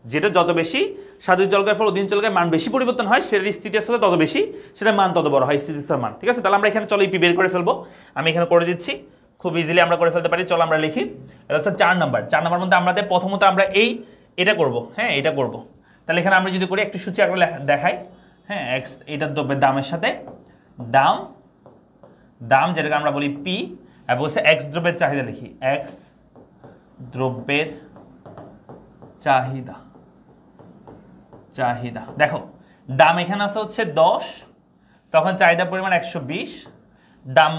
যেটা যত বেশি স্বাভাবিক চলকের ফল অধীন চলকের মান বেশি পরিবর্তন হয়, সেটার স্থিতিস্থাপকতা তত বেশি, সেটার মান তত বড় হয়, স্থিতিস্থাপক মান। ঠিক আছে, তাহলে আমরা এখানে চলো ইপি বের করে ফেলবো। আমি এখানে করে দিচ্ছি, খুব ইজিলি আমরা করে ফেলতে পারি। চলো আমরা লিখি, এটা হচ্ছে 4 নাম্বার। 4 নাম্বার মধ্যে আমাদের প্রথমত আমরা এটা করব, হ্যাঁ এটা করব। তাহলে এখানে আমরা যদি করি একটু সূচি আকারে দেখাই, হ্যাঁ এক্স এটার দ্রব্যের দামের সাথে দাম যেটাকে আমরা বলি পি, এবং হচ্ছে এক্স দ্রব্যের চাহিদা লিখি, এক্স দ্রব্যের চাহিদা। দেখো দাম এখানে আছে হচ্ছে 10, তখন চাহিদা পরিমাণ 120, দাম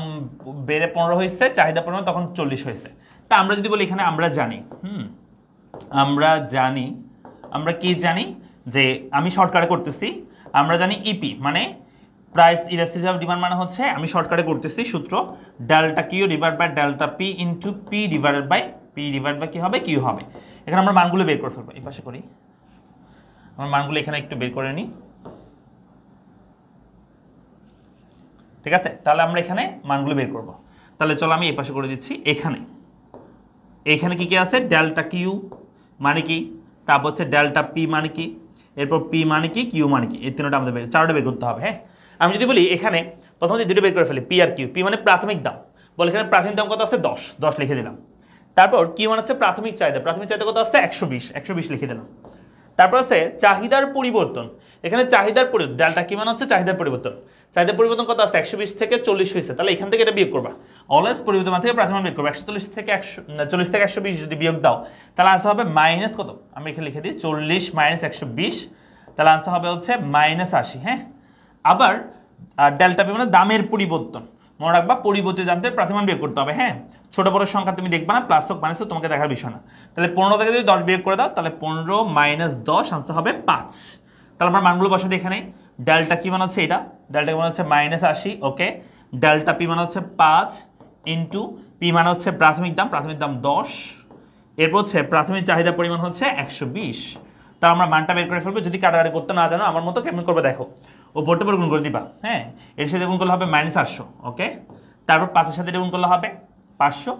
বেড়ে 15 হয়েছে, চাহিদা পরিমাণ তখন 40 হয়েছে। তা আমরা যদি বলি এখানে আমরা কি জানি যে আমি শর্টকাটে করতেছি, আমরা জানি ইপি মানে প্রাইস ইলাস্টিসিটি অফ ডিমান্ড, মানে হচ্ছে আমি শর্টকাটে করতেছি সূত্র delta Q divide by delta P into P divide by কি হবে, কিউ হবে। এখানে আমরা মানগুলো বের করে ফেলবো, এই পাশে করি, আমার মানগুলো এখানে একটু বের করে নিই। ঠিক আছে, তাহলে আমরা এখানে মানগুলো বের করব। তাহলে চলো আমি এই পাশে করে দিচ্ছি। এখানে কি আছে, ডেল্টা কিউ মানে কি, তারপর হচ্ছে ডেল্টা পি মানে কি, এরপর পি মানে কি, কিউ মানে কি, এই তিনটা আমাদের চারটা বের করতে হবে। হ্যাঁ, আমি যদি বলি এখানে প্রথমে দুটো বের করে ফেলি, পি আর কিউ। পি মানে প্রাথমিক দাম, বলে এখানে প্রাথমিক দাম কত আছে 10 লিখে দিলাম। তারপর কিউ মানে হচ্ছে প্রাথমিক চাহিদা কত আছে 120 লিখে দিলাম। তারপর আছে চাহিদার পরিবর্তন, এখানে চাহিদার পরিবর্তন ডেল্টা কি মানে হচ্ছে চাহিদার পরিবর্তন কত আছে 120 থেকে 40 হয়েছে, তাহলে এখান থেকে এটা বিয়োগ করবা, অলওয়েজ পরিবর্তন মান থেকে প্রাথমিক মান বিয়োগ করবা। 140 থেকে 120 যদি বিয়োগ দাও তাহলে আনসার হবে মাইনাস কত, আমি এখানে লিখে দিই 40 মাইনাস 120, তাহলে আনসার হবে হচ্ছে -80। হ্যাঁ, আবার ডেল্টা পি মানে দামের পরিবর্তন, মনে রাখবা পরিবর্তিত দাম থেকে প্রাথমিক মান বিয়োগ করতে হবে। হ্যাঁ, ছোট বড় সংখ্যা তুমি দেখবা না, প্লাস হোক মাইনাস হোক তোমাকে দেখার বিষয় না। তাহলে 15 থেকে যদি 10 বিয়োগ করে দাও তাহলে 15 মাইনাস 10 আনসার হবে 5। তাহলে আমরা মানগুলো বসাই এখানে, ডেল্টা কি মানে হচ্ছে এটা, ডেল্টা মানে হচ্ছে -80, ওকে। ডেল্টা পি মানে হচ্ছে 5 ইন্টু পি মানে হচ্ছে প্রাথমিক দাম 10, এরপর হচ্ছে প্রাথমিক চাহিদা পরিমাণ হচ্ছে 120। তা আমরা মানটা বের করে ফেলবো। যদি কাটাকাটি করতে না জানো আমার মতো কেমন করবে দেখো, উপরটা পর গুণ করে দিবা। হ্যাঁ, এর সাথে গুণ করলে হবে -800, ওকে। তারপর 5-এর সাথে গুণ করলে হবে 500,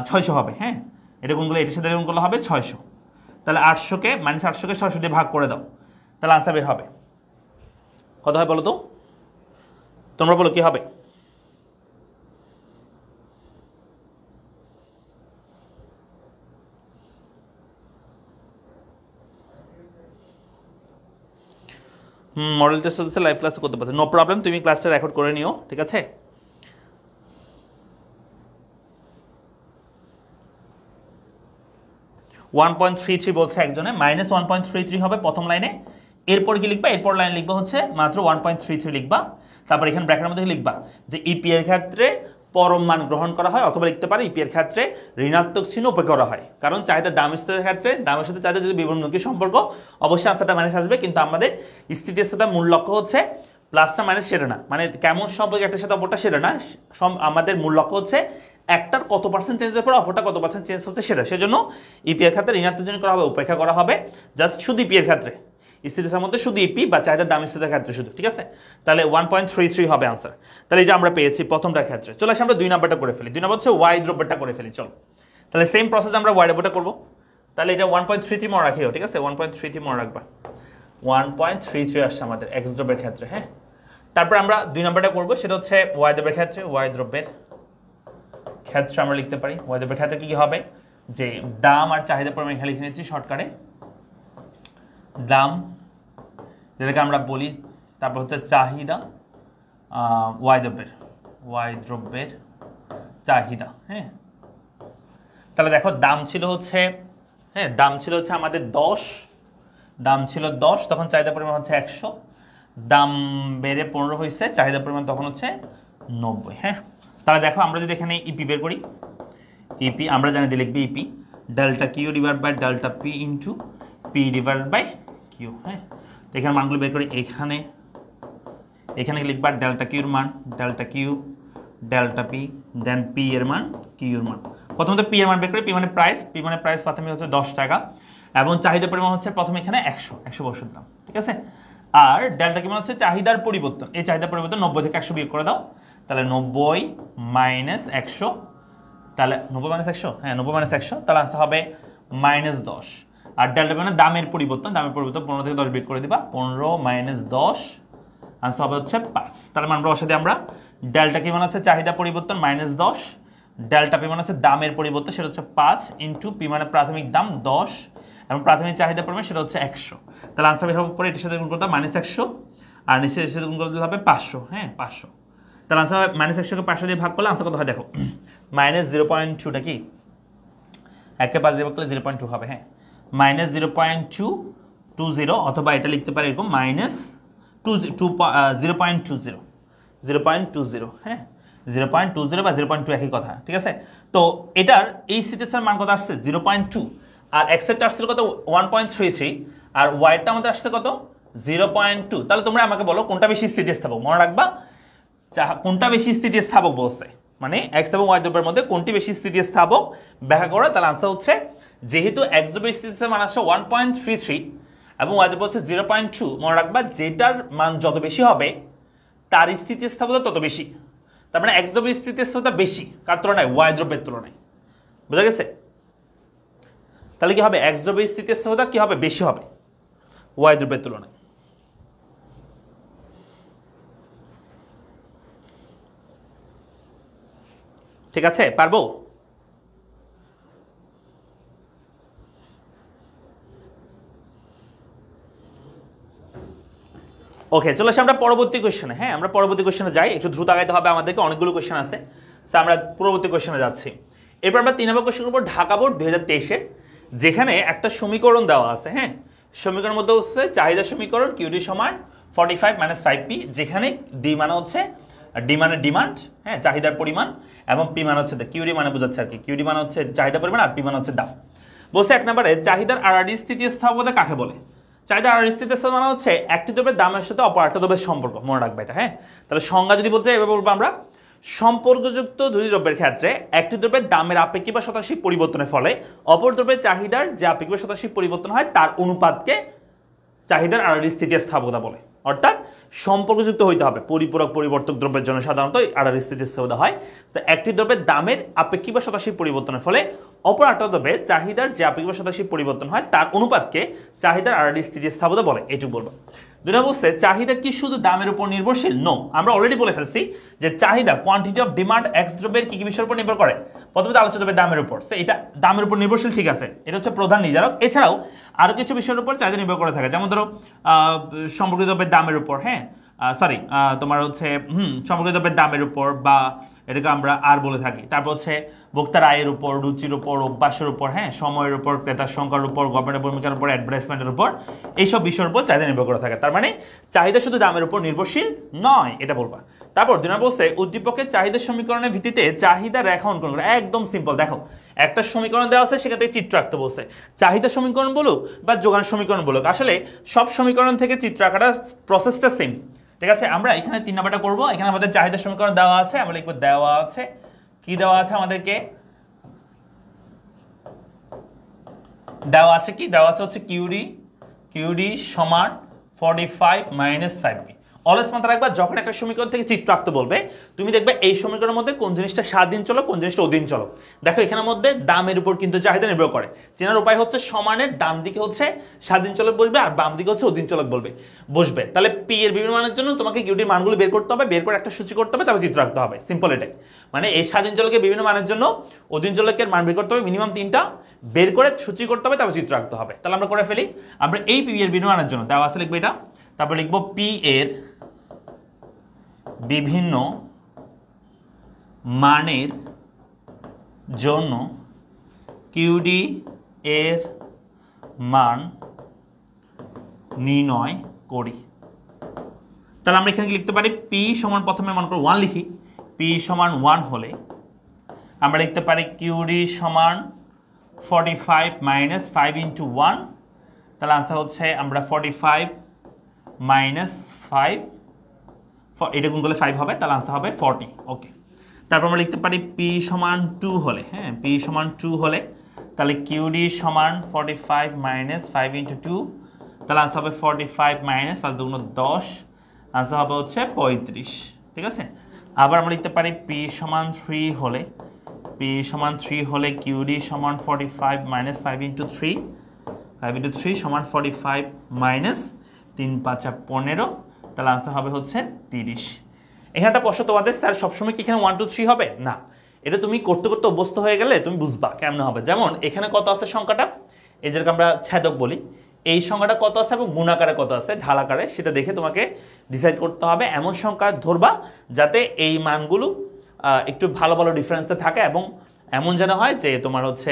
600 হবে। হ্যাঁ, এটা গুণ করলে এটার সাথে গুণ করলে হবে 600। তাহলে 800কে -800কে 600 দিয়ে ভাগ করে দাও, তাহলে আনসার বের হবে কত হয় বলো তো, তোমরা বলো কি হবে। মডেল টেস্ট হচ্ছে লাইভ ক্লাসে করতে পারছো, নো প্রবলেম, তুমি ক্লাসটা রেকর্ড করে নিও, ঠিক আছে। -1.33 বলছে একজনে, -1.33 হবে প্রথম লাইনে। এরপর কি লিখবা, এরপর লাইন লিখবা হচ্ছে মাত্র 1.33 লিখবা। তারপর এখানে ব্র্যাকেটের মধ্যে লিখবা যে ইপি এর ক্ষেত্রে পরম মান গ্রহণ করা হয়, অথবা লিখতে পারে ইপি এর ক্ষেত্রে ঋণাত্মক চিহ্ন উপেক্ষা করা হয়। কারণ চাহিদা দামের ক্ষেত্রে দামের সাথে চাহিদা যদি বিবর্ণমুখী সম্পর্ক, অবশ্যই আনসারটা মাইনাস আসবে। কিন্তু আমাদের স্থিতিস্থাপকতার মূল লক্ষ্য হচ্ছে প্লাসটা মাইনাস সেটা না, মানে কেমন সম্পর্ক একটার সাথে অপরটা সেটা না, আমাদের মূল লক্ষ্য হচ্ছে একটার কত পার্সেন্ট চেঞ্জের পর অপরটা কত পার্সেন্ট চেঞ্জ হচ্ছে সেটা। সেজন্য ইপি এর ক্ষেত্রে ঋণাত্মক চিহ্ন করা হবে, উপেক্ষা করা হবে জাস্ট শুধু ইপি এর ক্ষেত্রে, স্থিতিস্থাপকতার মধ্যে শুধু ইপি বা চাহিদার দাম স্থিতির ক্ষেত্রে শুধু, ঠিক আছে। তাহলে 1.33 হবে আনসার। তাহলে এটা আমরা পেয়েছি প্রথমটার ক্ষেত্রে। চলে আসি আমরা 2 নাম্বারটা করে ফেলি। 2 নাম্বার হচ্ছে ওয়াই দ্রব্যটা করে ফেলি। চলো তাহলে সেম প্রসেস আমরা ওয়াই দ্রব্যটা করবো। তাহলে এটা 1.33 মনে রাখিও, ঠিক আছে, 1.33 মনে রাখবা। 1.33 আসছে আমাদের এক্স দ্রব্যের ক্ষেত্রে। হ্যাঁ, তারপর আমরা 2 নাম্বারটা করবো, সেটা হচ্ছে ওয়াই দ্রব্যের ক্ষেত্রে। ওয়াই দ্রব্যের ক্ষেত্রে আমরা লিখতে পারি, ওয়াই দ্রব্যের ক্ষেত্রে কি হবে যে দাম আর চাহিদা পরিমাণ এখানে লিখে নিচ্ছি শর্টকাটে, দাম যেটাকে আমরা বলি, তারপর হচ্ছে চাহিদা, ওয়াই দ্রব্যের চাহিদা। হ্যাঁ, তাহলে দেখো দাম ছিল হচ্ছে, হ্যাঁ দাম ছিল হচ্ছে আমাদের 10, দাম ছিল 10, তখন চাহিদা পরিমাণ হচ্ছে 100, দাম বেড়ে 15 হয়েছে, চাহিদা পরিমাণ তখন হচ্ছে 90। হ্যাঁ, তাহলে দেখো আমরা যদি এখানে ইপি বের করি, ইপি আমরা জানি দিয়ে লিখবি EP delta Q divide by delta P into P divide by Q. হ্যাঁ, এখানে মানগুলো বের করি, এখানে লিখবা ডেল্টা কিউর মান ডেল্টা কিউ, ডেল্টা পি, দেন পি এর মান, কিউ এর মান। প্রথমত পি এর মান বের করি, পি মানে প্রাইস প্রথমে হচ্ছে 10 টাকা, এবং চাহিদা পরিমাণ হচ্ছে প্রথমে এখানে 100 বসে দিলাম, ঠিক আছে। আর ডেল্টা কি মানে হচ্ছে চাহিদার পরিবর্তন, এই চাহিদার পরিবর্তন 90 থেকে 100 বিয়োগ করে দাও, তাহলে 90 মাইনাস 100, তাহলে 90 মাইনাস 100, হ্যাঁ 90 মাইনাস 100, তাহলে আনসার হবে -10। আর ডেল্টা পি মানে দামের পরিবর্তন 15 থেকে 10 বিয়োগ করে দিবা 15 মাইনাস 10 আনসার হবে হচ্ছে 5 তাহলে আমরা বসে দিই আমরা ডেল্টা কি মানে হচ্ছে চাহিদা পরিবর্তন মাইনাস 10 ডেল্টা পি মানে হচ্ছে দামের পরিবর্তন সেটা হচ্ছে 5 ইনটু পি মানে প্রাথমিক দাম 10 এবং প্রাথমিক চাহিদা পরিমাণ সেটা হচ্ছে 100 তাহলে আনসার বের হবে পরে এটার সাথে গুণ করতে -100 আর নিচের সাথে গুণ করতে হবে 500 হ্যাঁ 500 তাহলে আনসার হবে -100 কে 500 দিয়ে ভাগ করলে আনসার কত হয় দেখো -0.2টা কি 1 কে 5 দিয়ে ভাগ করলে 0.2 হবে হ্যাঁ -0.220 অথবা এটা লিখতে পারি এরকম -0.20 হ্যাঁ 0.20 বা 0.2 একই কথা ঠিক আছে তো এটার এই সিটিএসের মান কত আসছে 0.2 আর এক্স এর আসছে কত 1.33 আর ওয়াই এরটা আমাদের আসছে কত 0.2 তাহলে তোমরা আমাকে বলো কোনটা বেশি স্থিতিস্থাপক মনে রাখবা কোনটা বেশি স্থিতিস্থাপক বলছে মানে এক্স এবং ওয়াই দ্রব্যের মধ্যে কোনটি বেশি স্থিতিস্থাপক ব্যাখ্যা করো তাহলে আনসার হচ্ছে যেহেতু এক্স দ্রব্যের স্থিতিস্থাপক মান আসছে 1.33 এবং ওয়াই দ্রব্য হচ্ছে 0.2 মনে রাখবা যেটার মান যত বেশি হবে তার স্থিতিস্থাপকতা তত বেশি তার মানে এক্স দ্রব্যের স্থিতিস্থাপকতা বেশি কার তুলনায় ওয়াই দ্রব্যের তুলনায় বুঝা গেছে তাহলে কি হবে এক্স দ্রব্যের স্থিতিস্থাপকতা কি হবে বেশি হবে ওয়াই দ্রব্যের তুলনায় ঠিক আছে পারবো ওকে চলো আমরা পরবর্তী কোশ্চেনে হ্যাঁ আমরা পরবর্তী কোশ্চেনে যাই একটু দ্রুত আগাইতে হবে আমাদেরকে অনেকগুলো কোশ্চেন আছে তো আমরা পরবর্তী কোশ্চেনে যাচ্ছি এরপর আমরা 3 নম্বর কোশ্চেনের উপর ঢাকা বোর্ড 2023 এর যেখানে একটা সমীকরণ দেওয়া আছে হ্যাঁ সমীকরণের মধ্যে হচ্ছে চাহিদা সমীকরণ কিউডি সমান 45 - 5p যেখানে ডি মানে হচ্ছে ডি মানে ডিমান্ড হ্যাঁ চাহিদার পরিমাণ এবং পি মানে হচ্ছে কিউডি মানে বোঝাচ্ছে আর কি কিউডি মানে হচ্ছে চাহিদা পরিমাণ আর পি মানে হচ্ছে দাম বলছে এক নম্বরে চাহিদার আরআরডি স্থিতিস্থাপকতা কাকে বলে চাহিদা আরআরডি স্থিতিস্থাপকতা মানে হচ্ছে একটি দ্রব্যের দামের সাথে অপর একটা দ্রব্যের সম্পর্ক মনে রাখবে এটা হ্যাঁ তাহলে সংজ্ঞা যদি বলতে এভাবে বলবো আমরা সম্পর্কযুক্ত দুই দ্রব্যের ক্ষেত্রে একটি দ্রব্যের দামের আপেক্ষিক বা শতাংশিক পরিবর্তনের ফলে অপর দ্রব্যের চাহিদার যে আপেক্ষিক বা শতাংশিক পরিবর্তন হয় তার অনুপাতকে চাহিদার আরআরডি স্থিতিস্থাপকতা বলে অর্থাৎ সম্পর্কযুক্ত হইতে হবে পরিপূরক পরিবর্তক দ্রব্যের জন্য সাধারণত আরআরডি স্থিতিস্থাপকতা হয় একটি দ্রব্যের দামের আপেক্ষিক বা শতাংশিক পরিবর্তনের ফলে অপর একটা দ্রব্যের চাহিদার যে আপেক্ষিক বা শতাংশিক পরিবর্তন হয় তার অনুপাতকে চাহিদার আরআরডি স্থিতিস্থাপকতা বলে এইটুকু বলবো দুই নম্বর বলছে চাহিদা কি শুধু দামের উপর নির্ভরশীল নো আমরা অলরেডি বলে ফেলছি যে চাহিদা কোয়ান্টিটি অফ ডিমান্ড এক্স দ্রব্যের কি কি বিষয়ের উপর নির্ভর করে প্রথমে আলোচনা হবে দামের উপর এটা দামের উপর নির্ভরশীল ঠিক আছে এটা হচ্ছে প্রধান নির্ধারক এছাড়াও আরো কিছু বিষয়ের উপর চাহিদা নির্ভর করে থাকে যেমন ধরো সম্পর্কিত দ্রব্যের দামের উপর হ্যাঁ সরি তোমার হচ্ছে সম্পর্কিত দ্রব্যের দামের উপর বা এটাকে আমরা আর বলে থাকি তারপর হচ্ছে ভোক্তার আয়ের উপর রুচির উপর অভ্যাসের উপর হ্যাঁ সময়ের উপর ক্রেতার সংখ্যার উপর গভর্নমেন্টের ভূমিকার উপর অ্যাডভার্টাইজমেন্টের উপর এইসব বিষয়ের উপর চাহিদা নির্ভর করে থাকে তার মানে চাহিদা শুধু দামের উপর নির্ভরশীল নয় এটা বলবা তারপর দুই নম্বর বলছে উদ্দীপকের চাহিদা সমীকরণের ভিত্তিতে চাহিদা রেখা অঙ্কন করে একদম সিম্পল দেখো একটা সমীকরণ দেওয়া আছে সেখান থেকে চিত্র আঁকতে বলছে চাহিদা সমীকরণ বলুক বা যোগান সমীকরণ বলুক আসলে সব সমীকরণ থেকে চিত্র আঁকাটা প্রসেসটা সেম ঠিক আছে আমরা এখানে 3 নাম্বারটা করব এখানে আমাদের চাহিদা সমীকরণ দেওয়া আছে আমরা লিখব দেওয়া আছে কি দেওয়া আছে আমাদেরকে দেওয়া আছে কি দেওয়া আছে হচ্ছে কিউডি সমান 45 - 5p অলওয়েজ মাথায় রাখবা যখন একটা সমীকরণ থেকে চিত্র আঁকতে বলবে তুমি দেখবে এই সমীকরণের মধ্যে কোন জিনিসটা স্বাধীন চলক কোন জিনিসটা অধীন চলক দেখো এখানের মধ্যে দামের উপর কিন্তু চাহিদা নির্ভর করে চেনার উপায় হচ্ছে সমানের ডান দিকে হচ্ছে স্বাধীন চলক বলবে আর বাম দিকে হচ্ছে অধীন চলক বসবে তাহলে পি এর বিভিন্ন মানের জন্য তোমাকে কিউডির মানগুলো বের করতে হবে বের করে একটা সূচি করতে হবে তারপর চিত্র আঁকতে হবে সিম্পল এটাই মানে এই স্বাধীন চলকের বিভিন্ন মানের জন্য অধীন চলকের মান বের করতে হবে মিনিমাম 3টা বের করে সূচি করতে হবে তারপর চিত্র আঁকতে হবে তাহলে আমরা করে ফেলি আমরা এই পি এর বিভিন্ন মানের জন্য দেওয়া আছে লিখবো এটা তারপর লিখবো পি এর বিভিন্ন মানের জন্য কিউডি এর মান নির্ণয় করি তাহলে আমরা এখানে লিখতে পারি পি সমান প্রথমে মনে করো 1 লিখি পি সমান 1 হলে আমরা লিখতে পারি কিউডি সমান 45 - 5 × 1 তাহলে आंसर হচ্ছে আমরা 45 - 5 এটা গুণ করলে 5 হবে তাহলে आंसर হবে 40 ওকে তারপর আমরা লিখতে পারি p সমান 2 হলে হ্যাঁ p সমান 2 হলে তাহলে qd সমান 45 - 5 × 2 তাহলে आंसर হবে 45 - 5 দুগুণ 10 आंसर হবে হচ্ছে 35 ঠিক আছে আবার আমরা লিখতে পারি p সমান 3 হলে p সমান 3 হলে qd সমান 45 - 5 × 3 5 into 3 সমান 45 মাইনাস 3 5 15, তাহলে আনসার হবে হচ্ছে 30। এখানে একটা প্রশ্ন তোমাদের, স্যার সবসময় কি এখানে 1 2 3 হবে না, এটা তুমি করতে করতে অভ্যস্ত হয়ে গেলে তুমি বুঝবা কেমন হবে। যেমন এখানে কত আছে সংখ্যাটা, এই যেটাকে আমরা ছেদক বলি, এই সংখ্যাটা কত আছে এবং গুণাকারে কত আছে ঢালাকারে, সেটা দেখে তোমাকে ডিসাইড করতে হবে। এমন সংখ্যা ধরবা যাতে এই মানগুলো একটু ভালো ভালো ডিফারেন্সে থাকে এবং এমন যেন হয় যে তোমার হচ্ছে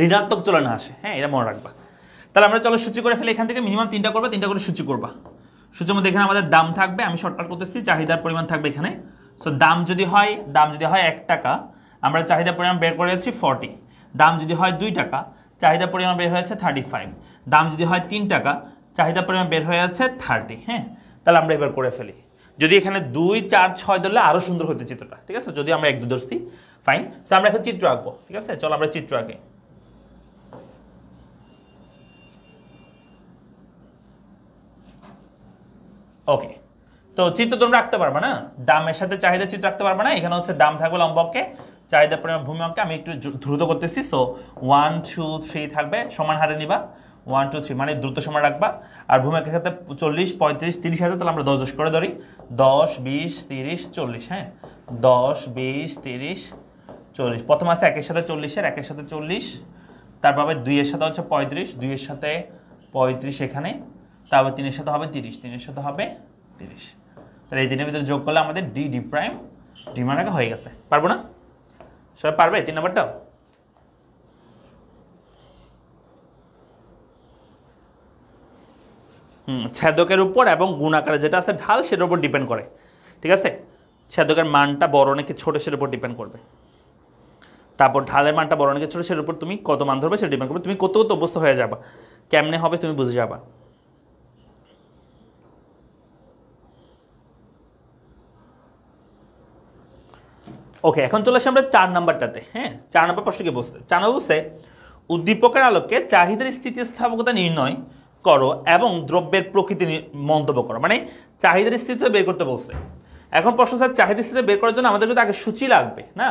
ঋণাত্মক চলে না আসে। হ্যাঁ, এটা মনে রাখবা। তাহলে আমরা চলো সূচি করে ফেলে, এখান থেকে মিনিমাম 3টা করবা, 3টা করে সূচি করবা। সূচির মধ্যে এখানে আমাদের দাম থাকবে, আমি শর্টকাট করতেছি, চাহিদার পরিমাণ থাকবে এখানে। সো দাম যদি হয় 1 টাকা, আমরা চাহিদার পরিমাণ বের করেছি 40। দাম যদি হয় 2 টাকা, চাহিদা পরিমাণ বের হয়েছে 35। দাম যদি হয় 3 টাকা, চাহিদা পরিমাণ বের হয়ে যাচ্ছে 30। হ্যাঁ, তাহলে আমরা এবার করে ফেলি। যদি এখানে 2 4 6 ধরলে আরো সুন্দর হতো চিত্রটা, ঠিক আছে। যদি আমরা 1 2 ধরছি, ফাইন। সো আমরা এখন চিত্র আঁকবো, ঠিক আছে। চলো আমরা চিত্র আঁকি। ওকে, তো চিত্র তোমরা আঁকতে পারবে না, দামের সাথে চাহিদা চিত্র আঁকতে পারবে না। এখানে হচ্ছে দাম থাকবে লম্ব অক্ষে, চাহিদা পরিমাণ ভূমি অঙ্কে। আমি একটু দ্রুত করতেছি। সো 1 2 3 থাকবে, সমান হারে নিবা। 1 2 3 মানে দ্রুত সময় রাখবা। আর ভূমি অঙ্কের ক্ষেত্রে 40 35 30 হাজার, তাহলে আমরা 10 10 করে ধরি। 10 20 30 40। হ্যাঁ, 10 20 30 40। প্রথম আছে 1 এর সাথে 40 এর, 1 এর সাথে 40, তারপর 2 এর সাথে হচ্ছে 35, 2 এর সাথে 35 এখানে, তারপর 3 এর সাথে হবে 30, 3 এর সাথে হবে 30। তাহলে এই দিনের ভিতরে যোগ করলে আমাদের ডি ডি প্রাইম ডি মান রাখা হয়ে গেছে। পারবো না? সবাই পারবে 3 নাম্বারটা? ছেদকের উপর এবং গুণাকারে যেটা আছে ঢাল, সেটার উপর ডিপেন্ড করে, ঠিক আছে। ছেদকের মানটা বড় নাকি ছোট সেটার উপর ডিপেন্ড করবে। তারপর ঢালের মানটা বড় নাকি ছোট সেটার উপর তুমি কত মান ধরবে সেটা ডিপেন্ড করবে। তুমি কত কত অভ্যস্ত হয়ে যাবা, কেমনে হবে তুমি বুঝে যাবা। ওকে, এখন চলে আসি আমরা 4 নাম্বারটাতে। হ্যাঁ, 4 নাম্বার প্রশ্ন কি বলছে? 4 নম্বর বলছে উদ্দীপকের আলোকে চাহিদার স্থিতিস্থাপকতা নির্ণয় করো এবং দ্রব্যের প্রকৃতি মন্তব্য করো। মানে চাহিদার স্থিতি বের করতে বলছে। এখন প্রশ্ন স্যার, চাহিদার স্থিতি বের করার জন্য আমাদের কিন্তু আগে সূচি লাগবে না?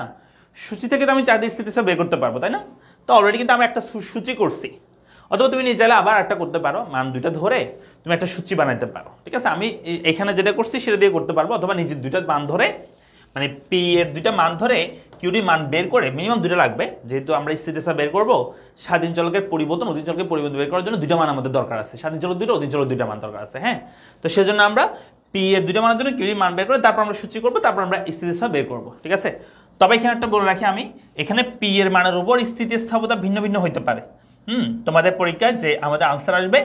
সূচি থেকে তো আমি চাহিদার স্থিতিটা বের করতে পারবো, তাই না? তো অলরেডি কিন্তু আমি একটা সূচি করছি। অথবা তুমি নিজে চাইলে আবার একটা করতে পারো, মান দুইটা ধরে তুমি একটা সূচি বানাইতে পারো, ঠিক আছে। আমি এখানে যেটা করছি সেটা দিয়ে করতে পারবো, অথবা নিজের দুইটা মান ধরে, মানে পি এর দুইটা মান ধরে কিউডি মান বের করে, মিনিমাম দুইটা লাগবে, যেহেতু আমরা স্থিতিস্থাপক বের করবো। স্বাধীন চলকের পরিবর্তন, অধীন চলকের পরিবর্তন বের করার জন্য দুইটা মান আমাদের দরকার আছে। স্বাধীন চলক দুটো, অধীন চলক দুইটা মান দরকার আছে। হ্যাঁ, তো সেজন্য আমরা পি এর দুইটা মানের জন্য কিউডি মান বের করে তারপর আমরা সূচি করবো, তারপর আমরা স্থিতিস্থাপক বের করবো, ঠিক আছে। তবে এখানে একটা বলে রাখি আমি, এখানে পি এর মানের উপর স্থিতিস্থাপকতা ভিন্ন ভিন্ন হইতে পারে। তোমাদের পরীক্ষায় যে আমাদের আনসার আসবে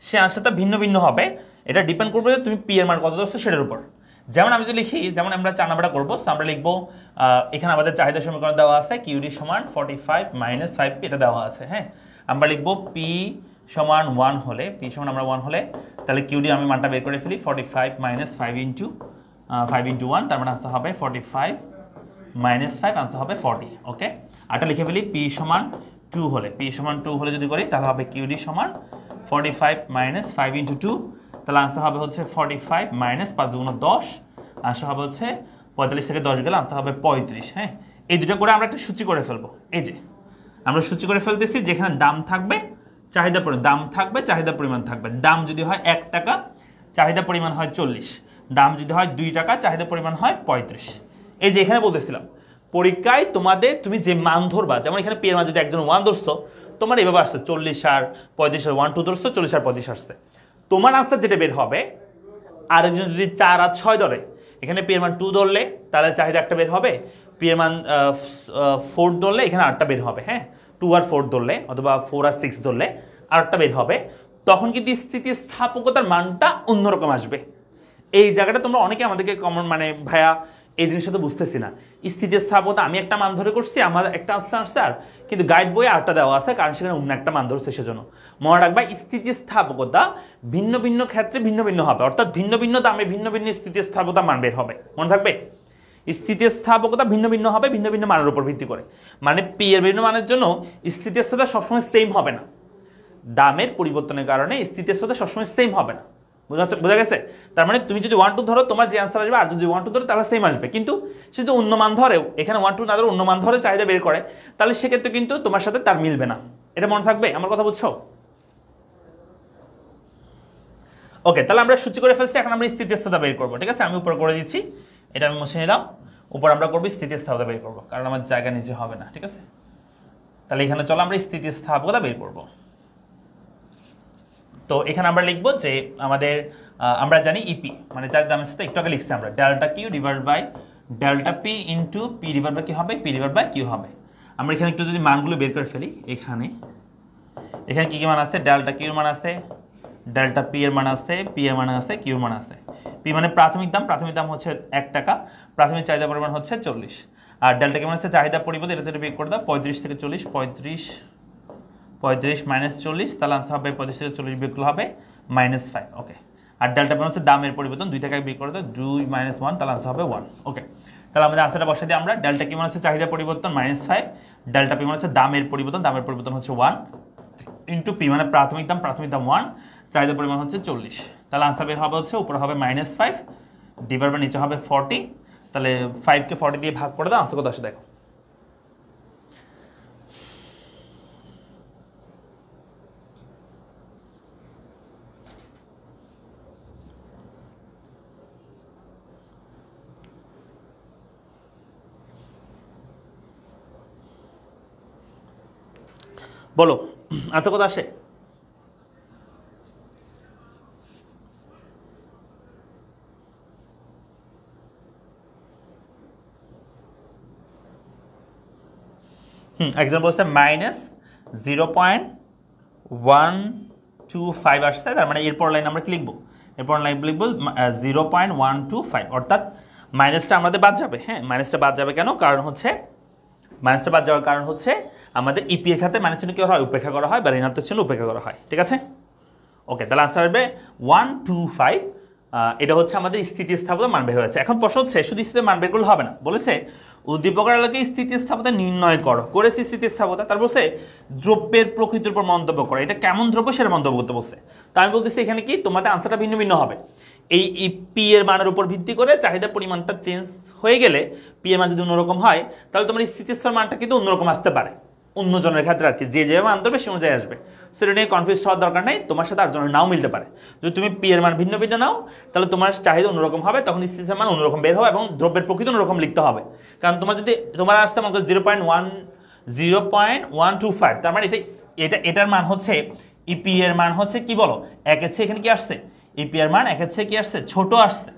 সে আনসারটা ভিন্ন ভিন্ন হবে। এটা ডিপেন্ড করবে যে তুমি পি এর মান কত ধরছো সেটার উপর। যেমন আমি যদি লিখি, যেমন আমরা 4 নাম্বারটা করবো, আমরা লিখবো এখানে আমাদের চাহিদা সমীকরণ দেওয়া আছে, কিউডি সমান 45 মাইনাস 5পি, এটা দেওয়া আছে। হ্যাঁ, আমরা লিখবো পি সমান 1 হলে, পি সমান আমরা 1 হলে, তাহলে কিউডি আমি মানটা বের করে ফেলি 45 মাইনাস 5 ইন্টু 1, তার মানে আনসার হবে 45 মাইনাস 5, আনসার হবে 40। ওকে, আরটা লিখে ফেলি, পি সমান 2 হলে, পি সমান 2 হলে যদি করি তাহলে হবে কিউডি সমান 45 মাইনাস 5 ইন্টু 2, তাহলে আনসার হবে হচ্ছে 45 মাইনাস 5 দুগুণ 10, আনসার হবে হচ্ছে 45 থেকে 10 গেলে আনসার হবে 35। হ্যাঁ, এই দুটো করে আমরা একটা সূচি করে ফেলবো। এই যে আমরা সূচি করে ফেলতেছি, যেখানে দাম থাকবে, চাহিদা পরিমাণ, দাম থাকবে, চাহিদা পরিমাণ থাকবে। দাম যদি হয় 1 টাকা, চাহিদা পরিমাণ হয় 40। দাম যদি হয় 2 টাকা, চাহিদা পরিমাণ হয় 35। এই যে এখানে বলতেছিলাম পরীক্ষায় তোমাদের তুমি যে মান ধরবা, যেমন এখানে পি এর মান যদি একজন 1 ধরছো, তোমার এভাবে আসছে 40 আর 35 আর 1 2 ধরছো, 40 আর 35 আসছে, তোমার আনসার যেটা বের হবে। আর একজন যদি 4 আর 6 ধরে, এখানে পি এর মান 2 ধরলে তাহলে চাহিদা একটা বের হবে, পি এর মান 4 ধরলে এখানে 8টা বের হবে। হ্যাঁ, 2 আর 4 ধরলে অথবা 4 আর 6 ধরলে 8টা বের হবে। তখন কিন্তু স্থিতিস্থাপকতার মানটা অন্যরকম আসবে। এই জায়গাটা তোমরা অনেকে আমাদেরকে কমন, মানে ভাইয়া এই জিনিসটা তো বুঝতেছি না, স্থিতিস্থাপকতা আমি একটা মান ধরে করছি, আমার একটা আনসার, কিন্তু গাইড বইয়ে 8টা দেওয়া আছে, কারণ সেখানে অন্য একটা মান ধরছে। সেজন্য মনে রাখবা, স্থিতিস্থাপকতা ভিন্ন ভিন্ন ক্ষেত্রে ভিন্ন ভিন্ন হবে, অর্থাৎ ভিন্ন ভিন্ন দামে ভিন্ন ভিন্ন স্থিতিস্থাপকতা মান বের হবে। মনে থাকবে, স্থিতিস্থাপকতা ভিন্ন ভিন্ন হবে ভিন্ন ভিন্ন মানের উপর ভিত্তি করে। মানে পি এর ভিন্ন মানের জন্য স্থিতিস্থাপকতা সবসময় সেম হবে না, দামের পরিবর্তনের কারণে স্থিতিস্থাপকতা সবসময় সেম হবে না। বোঝা গেছে? তার মানে তুমি যদি 1 2 ধরো, তোমার যে আনসার আসবে, আর যদি 1 2 ধরো তাহলে সেম আসবে। কিন্তু সে যদি অন্য মান ধরে, এখানে 1 2 না ধরে অন্য মান ধরে চাহিদা বের করে, তাহলে সেক্ষেত্রে কিন্তু তোমার সাথে তার মিলবে না। এটা মনে থাকবে, আমার কথা বুঝছো? ওকে, তাহলে আমরা সূচি করে ফেলছি, এখন আমরা স্থিতিস্থাপকতা বের করবো। ঠিক আছে, আমি উপর করে দিচ্ছি, এটা আমি মুছে নিলাম। উপর আমরা করবো স্থিতিস্থাপকতা বের করবো, কারণ আমার জায়গা নিচে হবে না। ঠিক আছে, তাহলে এখানে চলো আমরা স্থিতিস্থাপকতা বের করবো। তো এখানে আমরা লিখবো যে আমাদের আমরা জানি ইপি মানে যার দামের সাথে একটু আগে লিখছি আমরা, delta Q divide by delta P into P divide by কি হবে, পি ডিভাইড বাই কিউ হবে। আমরা এখানে একটু যদি মানগুলো বের করে ফেলি, এখানে কি কি মান আছে, ডেল্টা কিউর মান আছে, ডেল্টা পি এর মান আছে, পি এর মান আছে, কিউর মান আছে। পি মানে প্রাথমিক দাম হচ্ছে 1 টাকা, প্রাথমিক চাহিদা পরিমাণ হচ্ছে 40, আর ডেল্টা কিউ মানে হচ্ছে চাহিদা পরিবর্তে, এটা থেকে বের করে দাও 35 থেকে 40, 35 মাইনাস 40, তাহলে আনসার হবে 35 থেকে 40 বিয়োগ হবে -5। ওকে, আর ডেল্টা পি হচ্ছে দামের পরিবর্তন, 2 টাকা বিয়োগ করে দাও 2 - 1, তাহলে আনসার হবে 1। ওকে, তাহলে আমাদের আনসারটা বসাই দিই আমরা, ডেল্টা কিউ মানে হচ্ছে চাহিদা পরিবর্তন -5, ডেল্টা পি মানে হচ্ছে দামের পরিবর্তন হচ্ছে 1 ইন্টু পি মানে প্রাথমিক দাম 1, চাহিদা পরিমাণ হচ্ছে 40, তাহলে আনসার বের হবে হচ্ছে উপরে হবে -5 ডিভাইড বাই নিচে হবে 40, তাহলে 5 কে 40 দিয়ে ভাগ করে দাও, আনসার কত আসে দেখো। বলো আচ্ছা কত আসে? একজন বলছে -0.125 আসছে, তার মানে এরপর লাইন আমরা কি লিখবো, এরপর লাইন লিখবো 0.125, অর্থাৎ মাইনাসটা আমাদের বাদ যাবে। হ্যাঁ, মাইনাসটা বাদ যাবে কেন, কারণ হচ্ছে মাইনাসটা বাদ যাওয়ার কারণ হচ্ছে আমাদের ইপি এর ক্ষেত্রে মাইনাস চিহ্ন কি হয়, উপেক্ষা করা হয়, বা ঋণাত্মক চিহ্ন উপেক্ষা করা হয়। ঠিক আছে, ওকে, তাহলে আনসার হবে 125। এটা হচ্ছে আমাদের স্থিতিস্থাপকতার মান বের হয়েছে। এখন প্রশ্ন হচ্ছে শুধু স্থিতির মান বের করলে হবে না, বলেছে উদ্দীপকের আলোকে স্থিতিস্থাপকতা নির্ণয় করো, করেছি স্থিতিস্থাপকতা, তার বলছে দ্রব্যের প্রকৃতির উপর মন্তব্য করো, এটা কেমন দ্রব্য সেটা মন্তব্য করতে বলছে। তো আমি বলতেছি এখানে কি তোমাদের আনসারটা ভিন্ন ভিন্ন হবে, এই পি এর মানের উপর ভিত্তি করে চাহিদার পরিমাণটা চেঞ্জ হয়ে গেলে, পি এর মান যদি অন্যরকম হয়, তাহলে তোমার এই স্থিতিস্থাপক মানটা কিন্তু অন্যরকম আসতে পারে অন্যজনের ক্ষেত্রে আর কি, যে যেভাবে মান দেবে সে অনুযায়ী আসবে। সেটা নিয়ে কনফিউজ হওয়ার দরকার নেই, তোমার সাথে আর জনের নাও মিলতে পারে। যদি তুমি পি এর মান ভিন্ন ভিন্ন নাও, তাহলে তোমার চাহিদা অন্যরকম হবে, তখন স্থিতিস্থাপক মান অন্যরকম বের হবে এবং দ্রব্যের প্রকৃতি অন্যরকম লিখতে হবে। কারণ তোমার যদি তোমার আসতে মনে করো 0.125, তার মানে এটার মান হচ্ছে, ইপি এর মান হচ্ছে কি বলো, একের চেয়ে এখানে কি আসছে, ইপি এর মান একের চেয়ে কি আসছে, ছোট আসছে।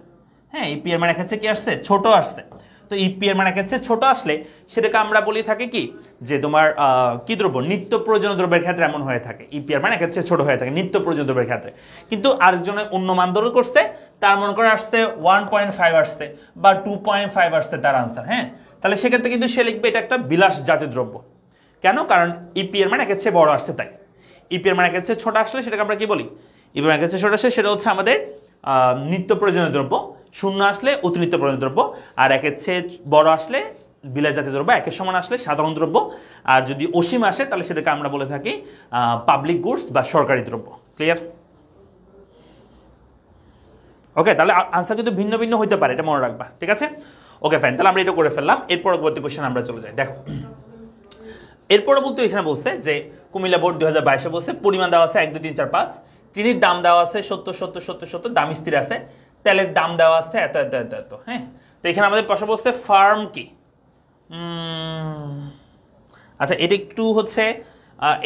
হ্যাঁ, ইপি এর মান একের চেয়ে কি আসছে, ছোট আসছে। তো ইপি এর মান একের চেয়ে ছোট আসলে সেটাকে আমরা বলি থাকি কি, যে তোমার কি দ্রব্য, নিত্য প্রয়োজনীয় দ্রব্যের ক্ষেত্রে এমন হয়ে থাকে, ইপি এর মান একের চেয়ে ছোট হয়ে থাকে নিত্য প্রয়োজনীয় দ্রব্যের ক্ষেত্রে। কিন্তু আরেকজনের অন্য মান ধরে করছে, তার মনে করে আসছে 1.5 আসছে বা 2.5 আসছে তার আনসার। হ্যাঁ, তাহলে সেক্ষেত্রে কিন্তু সে লিখবে এটা একটা বিলাস জাতীয় দ্রব্য। কেন, কারণ ইপি এর মান একের চেয়ে বড় আসছে, তাই ইপি এর মান একের চেয়ে ছোট আসলে সেটাকে আমরা কি বলি, ইপি এর মান একের চেয়ে ছোট আসলে সেটা হচ্ছে আমাদের নিত্য প্রয়োজনীয় দ্রব্য, শূন্য আসলে অতিরিক্ত প্রয়োজনীয় দ্রব্য, আর একের চেয়ে বড় আসলে বিলাস জাতীয় দ্রব্য, একের সমান আসলে সাধারণ দ্রব্য, আর যদি অসীম আসে তাহলে সেটাকে আমরা বলে থাকি পাবলিক গুডস বা সরকারি দ্রব্য। ক্লিয়ার? ওকে, তাহলে আনসার কিন্তু ভিন্ন ভিন্ন হইতে পারে, এটা মনে রাখবা। ঠিক আছে, ওকে ফাইন, তাহলে আমরা এটা করে ফেললাম। এর পরবর্তী কোশ্চেন আমরা চলে যাই। দেখো এর পরবর্তী এখানে বলছে যে কুমিল্লা বোর্ড 2022-এ বলছে পরিমাণ দেওয়া আছে 1 2 3 4 5, চিনির দাম দেওয়া আছে 70 70 70 70, দাম স্থির আছে, তেলের দাম দেওয়া আছে এত এত এত এত। হ্যাঁ, তো এখানে আমাদের প্রশ্ন বলছে ফার্ম কি, আচ্ছা এটা একটু হচ্ছে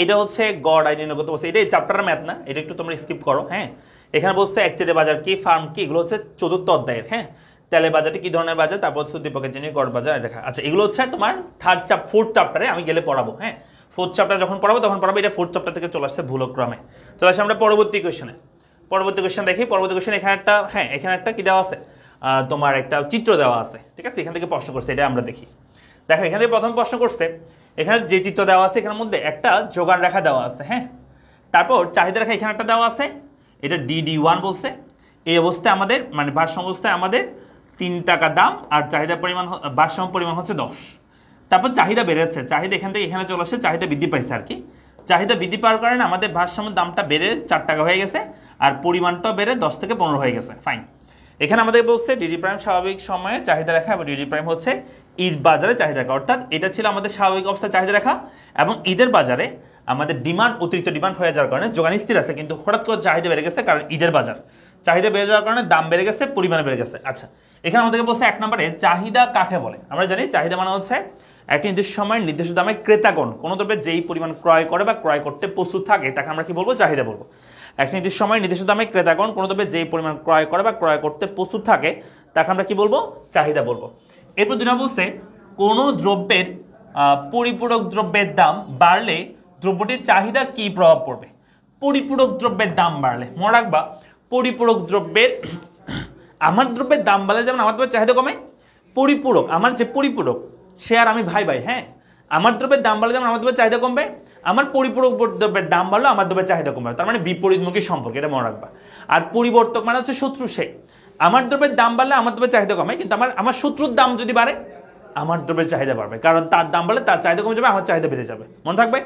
এটা হচ্ছে গড় আয় নির্ণয় করতে বলছে, এটা এই চ্যাপ্টারের ম্যাথ না, এটা একটু তোমরা স্কিপ করো। হ্যাঁ, এখানে বলছে একচেটিয়া বাজার কি, ফার্ম কি, এগুলো হচ্ছে 4র্থ অধ্যায়ের। হ্যাঁ, তেলের বাজারটি কি ধরনের বাজার, তারপর হচ্ছে উদ্দীপকের জন্য গড় বাজার লেখা। আচ্ছা এগুলো হচ্ছে তোমার 4th চ্যাপ্টারে আমি গেলে পড়াবো। হ্যাঁ, 4th চ্যাপ্টার যখন পড়াবো তখন পড়াবো, এটা 4th চ্যাপ্টার থেকে চলে আসছে ভুলক্রমে। চলে আসে আমরা পরবর্তী কোশ্চেনে। পরবর্তী কোশ্চেন দেখি, পরবর্তী কোশ্চেন এখানে একটা, হ্যাঁ এখানে একটা কি দেওয়া আছে, তোমার একটা চিত্র দেওয়া আছে। ঠিক আছে, এখান থেকে প্রশ্ন করছে, এটা আমরা দেখি। দেখো এখান থেকে প্রথম প্রশ্ন করছে, এখানে যে চিত্র দেওয়া আছে এখানের মধ্যে একটা যোগান রেখা দেওয়া আছে। হ্যাঁ, তারপর চাহিদা রেখা এখানে একটা দেওয়া আছে, এটা DD1 বলছে। এই অবস্থায় আমাদের মানে ভারসাম্য অবস্থায় আমাদের 3 টাকা দাম, আর চাহিদা পরিমাণ ভারসাম্য পরিমাণ হচ্ছে 10। তারপর চাহিদা বেড়েছে, চাহিদা এখান থেকে এখানে চলে আসে, চাহিদা বৃদ্ধি পাইছে আর কি। চাহিদা বৃদ্ধি পাওয়ার কারণে আমাদের ভারসাম্যের দামটা বেড়ে 4 টাকা হয়ে গেছে, আর পরিমাণটাও বেড়ে 10 থেকে 15 হয়ে গেছে। ফাইন, এখানে আমাদের বলছে ডিডি প্রাইম স্বাভাবিক সময়ে চাহিদা রেখা, এবং ডিডি প্রাইম হচ্ছে ঈদ বাজারে চাহিদা রেখা। অর্থাৎ এটা ছিল আমাদের স্বাভাবিক অবস্থায় চাহিদা রেখা, এবং ঈদের বাজারে আমাদের ডিমান্ড অতিরিক্ত ডিমান্ড হয়ে যাওয়ার কারণে যোগান স্থির আছে, কিন্তু হঠাৎ করে চাহিদা বেড়ে গেছে, কারণ ঈদের বাজার, চাহিদা বেড়ে যাওয়ার কারণে দাম বেড়ে গেছে, পরিমাণে বেড়ে গেছে। আচ্ছা, এখানে আমাদেরকে বলছে 1 নম্বরে চাহিদা কাকে বলে। আমরা জানি চাহিদা মানে হচ্ছে একটি নির্দিষ্ট সময়ের নির্দিষ্ট দামে ক্রেতাগণ কোনো দ্রব্যের যেই পরিমাণ ক্রয় করে বা ক্রয় করতে প্রস্তুত থাকে তাকে আমরা কি বলবো, চাহিদা বলবো। একটি নির্দিষ্ট সময়ের নির্দিষ্ট দামে ক্রেতাগণ কোনো দ্রব্যের যেই পরিমাণ ক্রয় করে বা ক্রয় করতে প্রস্তুত থাকে তাকে আমরা কি বলবো, চাহিদা বলবো। এরপর 2 নম্বর বলছে কোনো দ্রব্যের পরিপূরক দ্রব্যের দাম বাড়লে দ্রব্যটির চাহিদা কি প্রভাব পড়বে। পরিপূরক দ্রব্যের দাম বাড়লে, মনে রাখবা পরিপূরক দ্রব্যের আমার দ্রব্যের দাম বাড়লে যেমন আমার দ্রব্যের চাহিদা কমে, পরিপূরক আমার যে পরিপূরক সে আর আমি ভাই ভাই, হ্যাঁ, আমার দ্রব্যের দাম বাড়লে যেমন আমার দ্রব্যের চাহিদা কমবে, আমার পরিপূরক দ্রব্যের দাম বাড়লে আমার দ্রব্যের চাহিদা কমবে, তার মানে বিপরীতমুখী সম্পর্ক, এটা মনে রাখবা। আর পরিবর্তক মানে হচ্ছে শত্রু, সে আমার দ্রব্যের দাম বাড়লে আমার দ্রব্যের চাহিদা কমে, কিন্তু আমার শত্রুর দাম যদি বাড়ে আমার দ্রব্যের চাহিদা বাড়বে, কারণ তার দাম বাড়লে তার চাহিদা কমে যাবে, আমার চাহিদা বেড়ে যাবে, মনে থাকবে।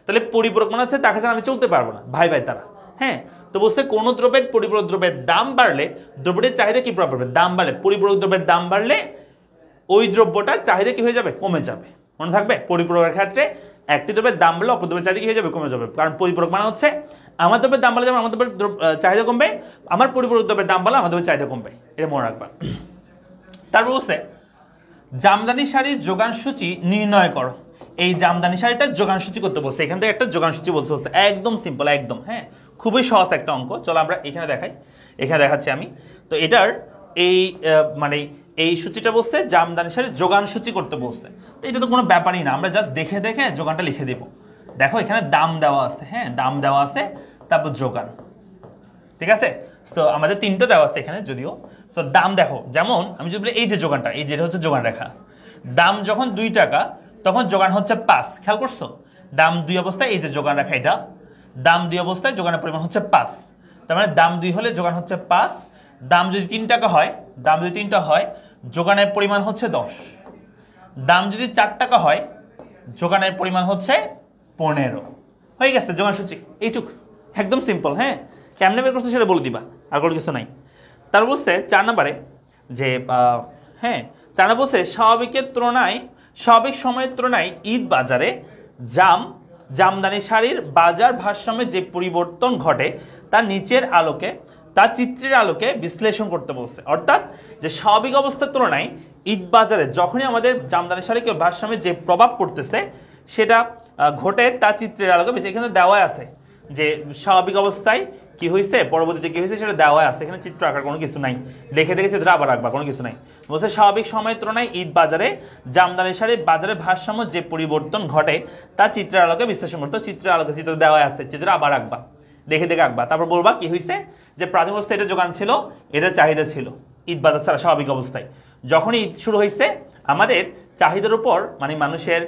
তাহলে পরিপূরক মানে হচ্ছে তাকে ছাড়া আমি চলতে পারবো না, ভাই ভাই তারা, হ্যাঁ। তো বলছে কোন দ্রব্যের পরিপূরক দ্রব্যের দাম বাড়লে দ্রব্যটির চাহিদা কি প্রভাব পড়বে, দাম বাড়লে, পরিপূরক দ্রব্যের দাম বাড়লে ওই দ্রব্যটার চাহিদা কি হয়ে যাবে, কমে যাবে, মনে থাকবে। পরিপূরকের ক্ষেত্রে একটি দ্রব্যের দাম বাড়লে অপর দ্রব্যের চাহিদা কি হয়ে যাবে, কমে যাবে, কারণ পরিপূরক মানে হচ্ছে আমার দ্রব্যের দাম বাড়লে যেমন আমার দ্রব্যের চাহিদা কমবে, আমার পরিপূরক দ্রব্যের দাম বাড়লে আমার দ্রব্যের চাহিদা কমবে, এটা মনে রাখবা। তারপর বলছে জামদানি শাড়ির যোগান সূচি নির্ণয় করো। এই জামদানি শাড়িটার যোগান সূচি করতে বলছে, এখান থেকে একটা যোগান সূচি বলছে, একদম সিম্পল, একদম, হ্যাঁ, খুবই সহজ একটা অঙ্ক। চলো আমরা এখানে দেখাই, এখানে দেখাচ্ছি আমি। তো এটার এই মানে এই সূচিটা বলছে জামদানি শাড়ির যোগান সূচি করতে বলছে। তো এটা তো কোনো ব্যাপারই না, আমরা জাস্ট দেখে দেখে যোগানটা লিখে দেব। দেখো এখানে দাম দেওয়া আছে, হ্যাঁ, দাম দেওয়া আছে, তারপর যোগান, ঠিক আছে। তো আমাদের 3টা দেওয়া আছে এখানে যদিও। তো দাম দেখো, যেমন আমি যদি বলি এই যে যোগানটা, এই যেটা হচ্ছে যোগান রেখা, দাম যখন 2 টাকা তখন যোগান হচ্ছে 5, খেয়াল করছো, দাম 2 অবস্থায় এই যে যোগান রেখা, এটা দাম 2 অবস্থায় যোগানের পরিমাণ হচ্ছে 5, তার মানে দাম 2 হলে যোগান হচ্ছে 5, দাম যদি 3 টাকা হয়, দাম যদি 3টা হয় যোগানের পরিমাণ হচ্ছে 10, দাম যদি 4 টাকা হয় যোগানের পরিমাণ হচ্ছে 15, হয়ে গেছে যোগান সূচি, এইটুক, একদম সিম্পল, হ্যাঁ। কেমনে বের করছে সেটা বলে দিবা, আর কোনো কিছু নাই। তার বলছে 4 নম্বরে যে হ্যাঁ 4 নম্বর বলছে স্বাভাবিক সময়ের তুলনায় ঈদ বাজারে জামদানি শাড়ির বাজার ভারসাম্যে যে পরিবর্তন ঘটে তা নিচের আলোকে, তা চিত্রের আলোকে বিশ্লেষণ করতে বলছে। অর্থাৎ যে স্বাভাবিক অবস্থার তুলনায় ঈদ বাজারে যখনই আমাদের জামদানি শাড়িকে ভারসাম্যে যে প্রভাব পড়তেছে সেটা ঘটে তা চিত্রের আলোকে, এখানে দেওয়া আছে যে স্বাভাবিক অবস্থায় কি হয়েছে, পরবর্তীতে কি হয়েছে সেটা দেওয়া আছে, এখানে চিত্র আঁকার কোনো কিছু নাই, দেখে দেখে চিত্র আবার রাখবা, কোনো কিছু নাই। বলছে স্বাভাবিক সময়ের তুলনায় ঈদ বাজারে জামদানি শাড়ির বাজারে ভারসাম্য যে পরিবর্তন ঘটে তা চিত্রের আলোকে বিশ্লেষণ করতে, চিত্রের আলোকে, চিত্র দেওয়া আছে, চিত্র আবার রাখবা, দেখে দেখে আঁকবা, তারপর বলবা কি হয়েছে, যে প্রাথমিক অবস্থায় এটা যোগান ছিল, এটা চাহিদা ছিল ঈদ বাজার ছাড়া স্বাভাবিক অবস্থায়। যখনই ঈদ শুরু হয়েছে আমাদের চাহিদার উপর, মানে মানুষের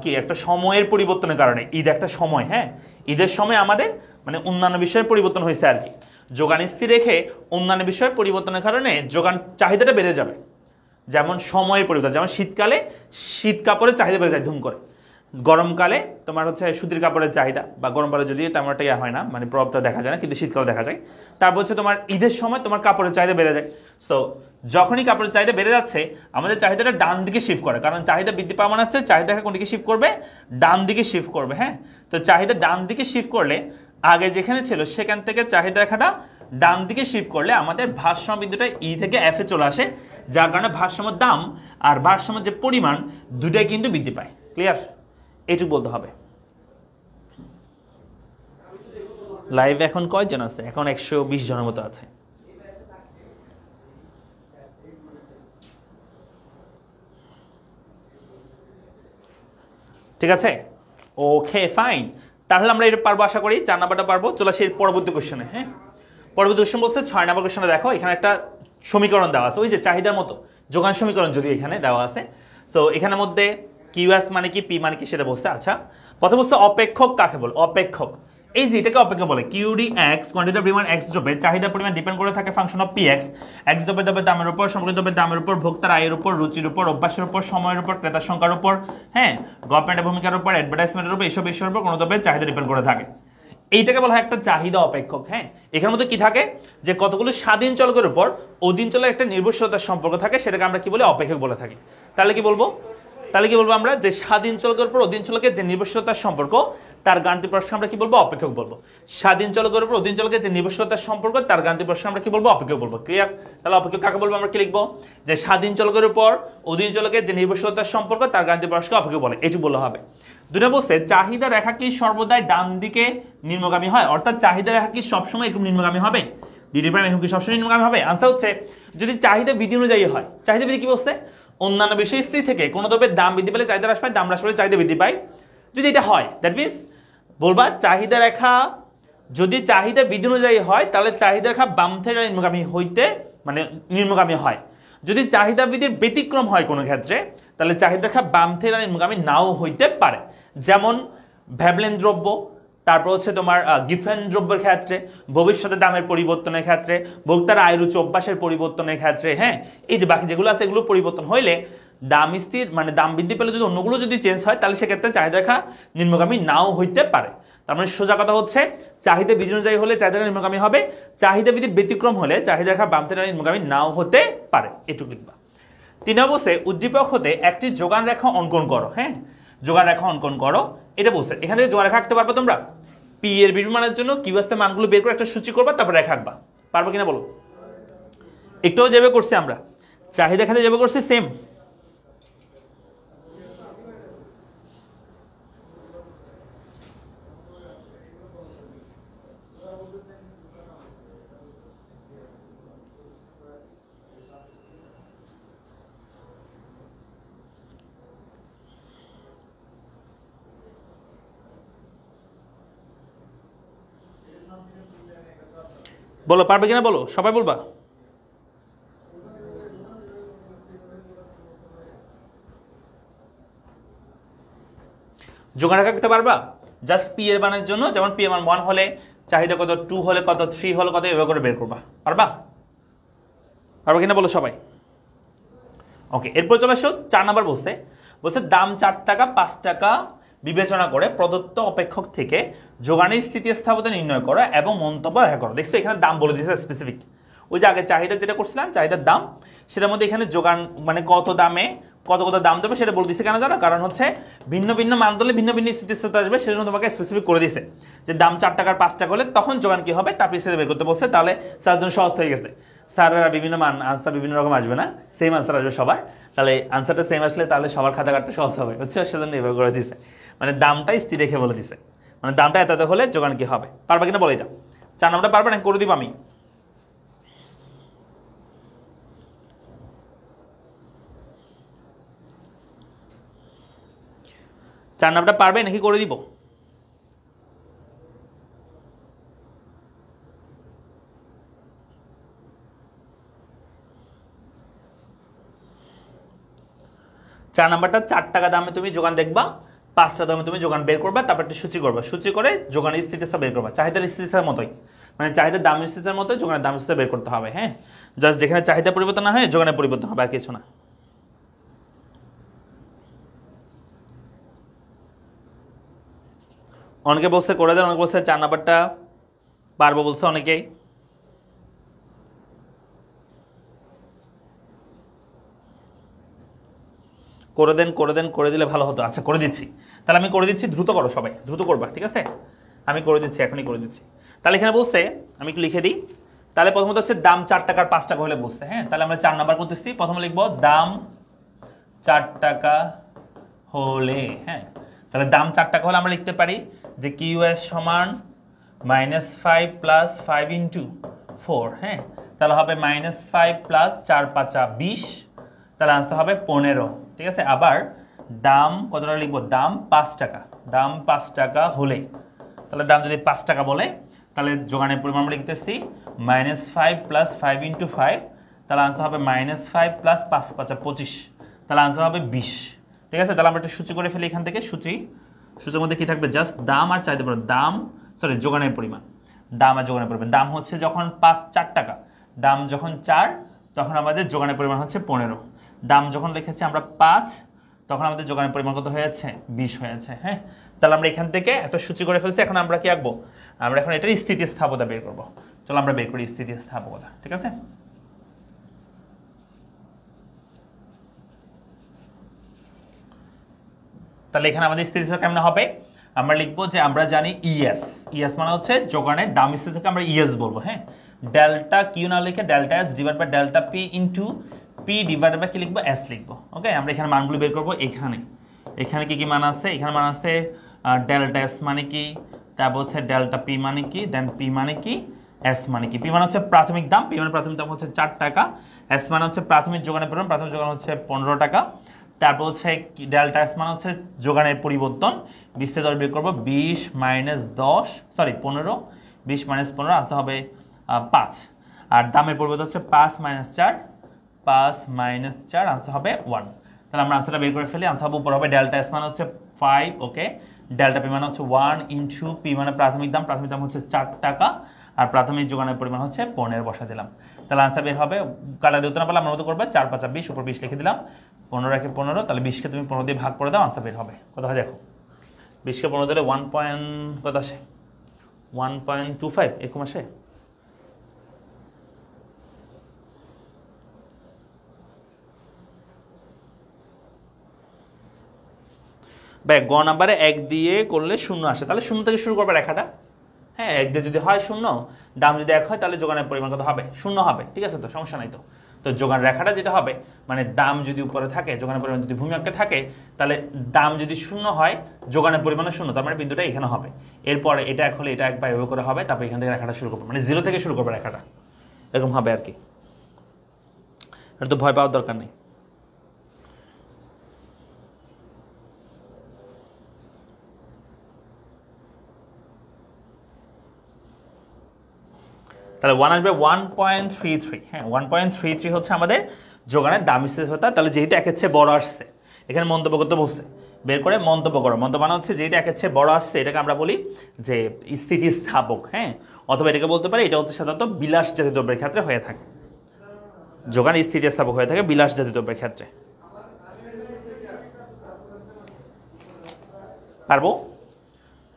কি একটা সময়ের পরিবর্তনের কারণে, ঈদ একটা সময়, হ্যাঁ, ঈদের সময় আমাদের মানে অন্যান্য বিষয়ের পরিবর্তন হয়েছে আর কি, যোগান স্থির রেখে অন্যান্য বিষয়ের পরিবর্তনের কারণে যোগান চাহিদাটা বেড়ে যাবে। যেমন সময়ের পরিবর্তন, যেমন শীতকালে শীত কাপড়ের চাহিদা বেড়ে যায় ধুম করে, গরমকালে তোমার হচ্ছে সুতির কাপড়ের চাহিদা, বা গরমকালে যদি তেমন একটা ইয়ে হয় না, মানে প্রভাবটা দেখা যায় না, কিন্তু শীতকালে দেখা যায়। তারপর হচ্ছে তোমার ঈদের সময় তোমার কাপড়ের চাহিদা বেড়ে যায়। সো যখনই কাপড়ের চাহিদা বেড়ে যাচ্ছে আমাদের চাহিদাটা ডান দিকে শিফট করে, কারণ চাহিদা বৃদ্ধি পাওয়া মানে হচ্ছে চাহিদাকে কোন দিকে শিফট করবে, ডান দিকে শিফট করবে, হ্যাঁ। তো চাহিদা ডান দিকে শিফট করলে আগে যেখানে ছিল সেখান থেকে চাহিদা রেখাটা ডান দিকে শিফট করলে আমাদের ভারসাম্য বিন্দুটা ই থেকে এফ এ চলে আসে, যার কারণে ভারসাম্যের দাম আর ভারসাম্যের যে পরিমাণ দুটাই কিন্তু বৃদ্ধি পায়। ক্লিয়ার? এইটুকু বলতে হবে। লাইভ এখন কয়জন আছে? এখন 120 জনের মতো আছে। ঠিক আছে, ওকে ফাইন। তাহলে আমরা এটা পারবো আশা করি, 4 নাম্বারটা পারবো। চলো সেই পরবর্তী কোশ্চেনে। হ্যাঁ, পরবর্তী কোশ্চেন বলছে 6 নাম্বার কোশ্চেনে দেখো, এখানে একটা সমীকরণ দেওয়া আছে, ওই যে চাহিদার মতো যোগান সমীকরণ যদি এখানে দেওয়া আছে। সো এখানের মধ্যে কিউএস মানে কি, পি মানে কি সেটা বলছে। আচ্ছা, প্রথম হচ্ছে অপেক্ষক কাকে বলে? অপেক্ষক এই যে এটাকে অপেক্ষক বলে। QD x quantity of demand x দ্রব্যের চাহিদার পরিমাণ ডিপেন্ড করে থাকে function of P x. X দ্রব্যের দামের উপর, সম্পর্কিত দ্রব্যের দামের উপর, ভোক্তার আয়ের উপর, রুচির উপর, অভ্যাসের উপর, সময়ের উপর, ক্রেতার সংখ্যার উপর, হ্যাঁ, গভর্নমেন্টের ভূমিকার উপর, অ্যাডভার্টাইজমেন্টের উপর, এইসব বিষয়ের উপর কোনো দ্রব্যের চাহিদা ডিপেন্ড করে থাকে। এইটাকে বলা হয় একটা চাহিদা অপেক্ষক। হ্যাঁ, এখানের মধ্যে কি থাকে যে কতগুলো স্বাধীন চলকের উপর অধীন চলকের একটা নির্ভরশীলতার সম্পর্ক থাকে, সেটাকে আমরা কি বলি? অপেক্ষক বলে থাকি। তাহলে কি বলবো আমরা? যে স্বাধীন চলকের উপর অধীন চলকের যে নির্ভরশীলতার সম্পর্ক তার গাণিতিক প্রশ্ন আমরা কি বলবো? অপেক্ষক বলবো। স্বাধীন চলকের উপর অধীন চলকের যে নির্ভরশীলতার সম্পর্ক তার গাণিতিক প্রশ্ন আমরা কি বলবো? অপেক্ষক বলবো। ক্লিয়ার? তাহলে অপেক্ষক কাকে বলবো? আমরা কি লিখবো? যে স্বাধীন চলকের উপর অধীন চলকের যে নির্ভরশীলতার সম্পর্ক তার গাণিতিক প্রশ্নকে অপেক্ষক বলে, এটি বললে হবে। 2 নম্বর বলছে চাহিদা রেখা কি সর্বদাই ডান দিকে নিম্নগামী হয়? অর্থাৎ চাহিদা রেখা কি সবসময় এরকম নিম্নগামী হবে? ডিডি প্রাইম এরকম কি সবসময় নিম্নগামী হবে? আনসার হচ্ছে যদি চাহিদা বিধি অনুযায়ী হয়। চাহিদা বিধি কি বলছে? অন্যান্য বিষয় স্থির থেকে কোনো দ্রব্যের দাম বৃদ্ধি পেলে চাহিদা হ্রাস পায়, দাম হ্রাস পেলে চাহিদা বৃদ্ধি পায়। যদি এটা হয় দ্যাট মিনস বলবা চাহিদা রেখা যদি চাহিদা বিধি অনুযায়ী হয় তাহলে চাহিদা রেখা বাম থেকে নিম্নগামী হইতে মানে নিম্নগামী হয়। যদি চাহিদা বিধির ব্যতিক্রম হয় কোনো ক্ষেত্রে তাহলে চাহিদা রেখা বাম থেকে নিম্নগামী নাও হইতে পারে। যেমন ভ্যাবলেন দ্রব্য, তারপর হচ্ছে তোমার গিফেন দ্রব্যের ক্ষেত্রে, ভবিষ্যতে দামের পরিবর্তনের ক্ষেত্রে, ভোক্তার আয় রুচি অভ্যাসের পরিবর্তনের ক্ষেত্রে, হ্যাঁ এই যে বাকি যেগুলো আছে এগুলো পরিবর্তন হইলে দাম স্থির মানে দাম বৃদ্ধি পেলে যদি অন্যগুলো যদি চেঞ্জ হয় তাহলে সেক্ষেত্রে চাহিদা রেখা নিম্নগামী নাও হইতে পারে। তার মানে সোজা কথা হচ্ছে চাহিদা বিধি অনুযায়ী হলে চাহিদা রেখা নিম্নগামী হবে, চাহিদা বিধির ব্যতিক্রম হলে চাহিদা রেখা বাম থেকে নিম্নগামী নাও হতে পারে। এটুকু লিখবা। 3 অবস্থায় উদ্দীপক হতে একটি যোগান রেখা অঙ্কন করো। হ্যাঁ যোগান রেখা অঙ্কন করো এটা বলছে। এখান থেকে যোগান রেখা আঁকতে পারবে তোমরা? পি এর বিভিন্ন মানের জন্য কিউ এর মানগুলো বের করে একটা সূচি করবা, তারপর রেখা আঁকবা। পারবে কিনা বলো? একটুও যেভাবে করছি আমরা চাহিদা খাতে যেভাবে করছি সেম। বলো পারবে কিনা বলো, সবাই বলবা। যোগান রেখা আঁকতে পারবা? জাস্ট পি এর মানের জন্য যেমন পি এর মান 1 হলে চাহিদা কত, 2 হলে কত, 3 হলে কত, এভাবে করে বের করবা। পারবা? পারবে কিনা বলো সবাই। ওকে এরপর চলে আসো 4 নাম্বার বলছে দাম 4 টাকা 5 টাকা বিবেচনা করে প্রদত্ত অপেক্ষক থেকে যোগানের স্থিতিস্থাপকতা নির্ণয় করো এবং মন্তব্য ব্যাখ্যা করো। দেখছো এখানে দাম বলে দিয়েছে স্পেসিফিক। ওই যে আগে চাহিদা যেটা করছিলাম চাহিদার দাম, সেটার মধ্যে এখানে যোগান মানে কত দামে কত কত দাম দেবে সেটা বলে দিয়েছে। কেন জানো? কারণ হচ্ছে ভিন্ন ভিন্ন মান দলে ভিন্ন ভিন্ন স্থিতিস্থাপকতা আসবে, সেজন্য তোমাকে স্পেসিফিক করে দিয়েছে যে দাম 4 টাকার 5 টাকা হলে তখন যোগান কি হবে তার পিছিয়ে বের করতে বলছে। তাহলে স্যার জন্য সহজ হয়ে গেছে। স্যাররা বিভিন্ন মান আনসার বিভিন্ন রকম আসবে না, সেম আনসার আসবে সবার। তাহলে আনসারটা সেম আসলে তাহলে সবার খাতা কাটতে সহজ হবে, বুঝছো? সেজন্য এভাবে করে দিছে, মানে দামটাই স্থির রেখে বলে দিছে, মানে দামটা এত হলে যোগান কি হবে। পারবা কিনা বলো এটা? 4 নাম্বারটা পারবে না? করে দিব আমি। 4 নাম্বারটা পারবে নাকি করে দিব? চার নাম্বারটা 4 টাকা দামে তুমি যোগান দেখবা, 5 টাকা দামে তুমি যোগান বের করবা, তারপর একটা সূচি করবা, সূচি করে যোগানের স্থিতিস্থাপকতা বের করবা। চাহিদার স্থিতিস্থাপকতার মতোই, মানে চাহিদার দাম স্থিতিস্থাপকতার মতোই যোগানের দাম স্থিতিস্থাপকতা বের করতে হবে। হ্যাঁ জাস্ট যেখানে চাহিদা পরিবর্তন না হয় যোগানের পরিবর্তন হবে, আর কিছু না। অনেকে বলছে করে দেন, অনেকে বলছে 4 নাম্বারটা পারবো বলছে অনেকেই। করে দেন করে দেন, করে দিলে ভালো হতো। আচ্ছা করে দিচ্ছি, তাহলে আমি করে দিচ্ছি, দ্রুত করো সবাই, দ্রুত করবা, ঠিক আছে? আমি করে দিচ্ছি, এখনই করে দিচ্ছি। তাহলে এখানে বলছে আমি একটু লিখে দিই। তাহলে প্রথমত হচ্ছে দাম 4 টাকার 5 টাকা হলে বলছে। হ্যাঁ তাহলে আমরা 4 নাম্বার করতেছি, প্রথমে লিখবো দাম 4 টাকা হলে। হ্যাঁ তাহলে দাম 4 টাকা হলে আমরা লিখতে পারি যে কিউএস সমান -5 প্লাস 5 ইন্টু 4। হ্যাঁ তাহলে হবে -5 প্লাস 4 5 20, তাহলে আনসার হবে 15। ঠিক আছে? আবার দাম কতটা লিখবো? দাম 5 টাকা, দাম 5 টাকা হলে, তাহলে দাম যদি 5 টাকা বলে তাহলে যোগানের পরিমাণ আমরা লিখতেছি -5 প্লাস 5 ইন্টু 5, তাহলে আনসার হবে -5 প্লাস 5 5 25, তাহলে আনসার হবে 20। ঠিক আছে? তাহলে আমরা একটা সূচি করে ফেলি এখান থেকে। সূচির মধ্যে কি থাকবে? জাস্ট দাম আর চাহিদা পরিমাণ, দাম সরি যোগানের পরিমাণ, দাম আর যোগানের পরিমাণ। দাম হচ্ছে যখন 4 টাকা, দাম যখন 4 তখন আমাদের যোগানের পরিমাণ হচ্ছে 15। দাম যখন লিখেছি আমরা 5 তখন আমাদের যোগানের পরিমাণ কত হয়েছে? 20 হয়েছে। হ্যাঁ তাহলে আমরা এখান থেকে একটা সূচি করে ফেলছি। এখন আমরা কি আঁকবো? আমরা এখন এটার স্থিতিস্থাপকতা বের করবো। চলো আমরা বের করি স্থিতিস্থাপকতা। ঠিক আছে? তাহলে এখানে আমাদের স্থিতিস্থাপকতা কেমন হবে? আমরা লিখবো যে আমরা জানি ইএস, ইএস মানে হচ্ছে যোগানের দাম স্থিতি থেকে আমরা ইএস বলবো। হ্যাঁ, ডেল্টা কিউ না লিখে delta S divide by delta P into P divide by কি লিখবো, এস লিখবো। ওকে, আমরা এখানে মানগুলো বের করবো। এখানে কি কি মান আছে, এখানে মান আছে ডেল্টা এস মানে কি, তারপর হচ্ছে ডেল্টা পি মানে কি, দেন পি মানে কি, এস মানে কি। পি মানে হচ্ছে প্রাথমিক দাম, পি মানে প্রাথমিক দাম হচ্ছে 4 টাকা, এস মানে হচ্ছে প্রাথমিক যোগানের পরিমাণ, প্রাথমিক যোগান হচ্ছে 15 টাকা, তারপর হচ্ছে ডেল্টা এস মানে হচ্ছে যোগানের পরিবর্তন। 20 থেকে 10 বের করবো, 20 মাইনাস 10 সরি 15, 20 মাইনাস 15 আসতে হবে 5, আর দামের পরিবর্তন হচ্ছে 5 মাইনাস 4, 5 মাইনাস 4 আসতে হবে 1। তাহলে আমরা আনসারটা বের করে ফেলি। আনসার হবে উপর হবে ডেল্টা এস মানে হচ্ছে 5, ওকে, ডেল্টা পি মানে হচ্ছে 1 ইন্টু পি মানে প্রাথমিক দাম, প্রাথমিক দাম হচ্ছে 4 টাকা, আর প্রাথমিক যোগানের পরিমাণ হচ্ছে 15 বসা দিলাম। তাহলে আনসার বের হবে, কাটার উত্তর না পারলে আমরা মতো করবো 4 5 20, উপর 20 লিখে দিলাম, 15 রেখে 15, তাহলে 20কে তুমি 15 দিয়ে ভাগ করে দাও, আনসার বের হবে কত হয় দেখো। 20কে 15 দিলে 1 পয়েন্ট কত আসে, 1.25 এরকম আসে। গ নাম্বারে 1 দিয়ে করলে 0 আসে, তাহলে 0 থেকে শুরু করবে রেখাটা। হ্যাঁ, 1 দিয়ে যদি হয় 0, দাম যদি 1 হয়, তাহলে যোগানের পরিমাণ কত হবে, 0 হবে। ঠিক আছে, তো সমস্যা নাই। তো যোগান রেখাটা যেটা হবে, মানে দাম যদি উপরে থাকে, যোগানের পরিমাণ যদি ভূমি অক্ষে থাকে, তাহলে দাম যদি 0 হয়, যোগানের পরিমাণ 0, তার মানে বিন্দুটা এখানে হবে। এরপরে এটা 1 হলে এটা 1 বা এভাবে করে হবে, তারপর এখান থেকে রেখাটা শুরু করবে, মানে 0 থেকে শুরু করবে রেখাটা, এরকম হবে আর কি। এটা তো ভয় পাওয়ার দরকার নেই। তাহলে 1 আসবে 1.33। হ্যাঁ, 1.33 হচ্ছে আমাদের যোগানের দাম স্থিতিশীলতা। তাহলে যেহেতু একের চেয়ে বড় আসছে, এখানে মন্তব্য করতে বসছে, বের করে মন্তব্য করো। মন্তব্য মানে হচ্ছে যেহেতু একের চেয়ে বড় আসছে, এটাকে আমরা বলি যে স্থিতিস্থাপক। হ্যাঁ, অথবা এটাকে বলতে পারি এটা হচ্ছে সাধারণত বিলাস জাতীয় দ্রব্যের ক্ষেত্রে হয়ে থাকে, যোগান স্থিতিস্থাপক হয়ে থাকে বিলাস জাতীয় দ্রব্যের ক্ষেত্রে। পারবো?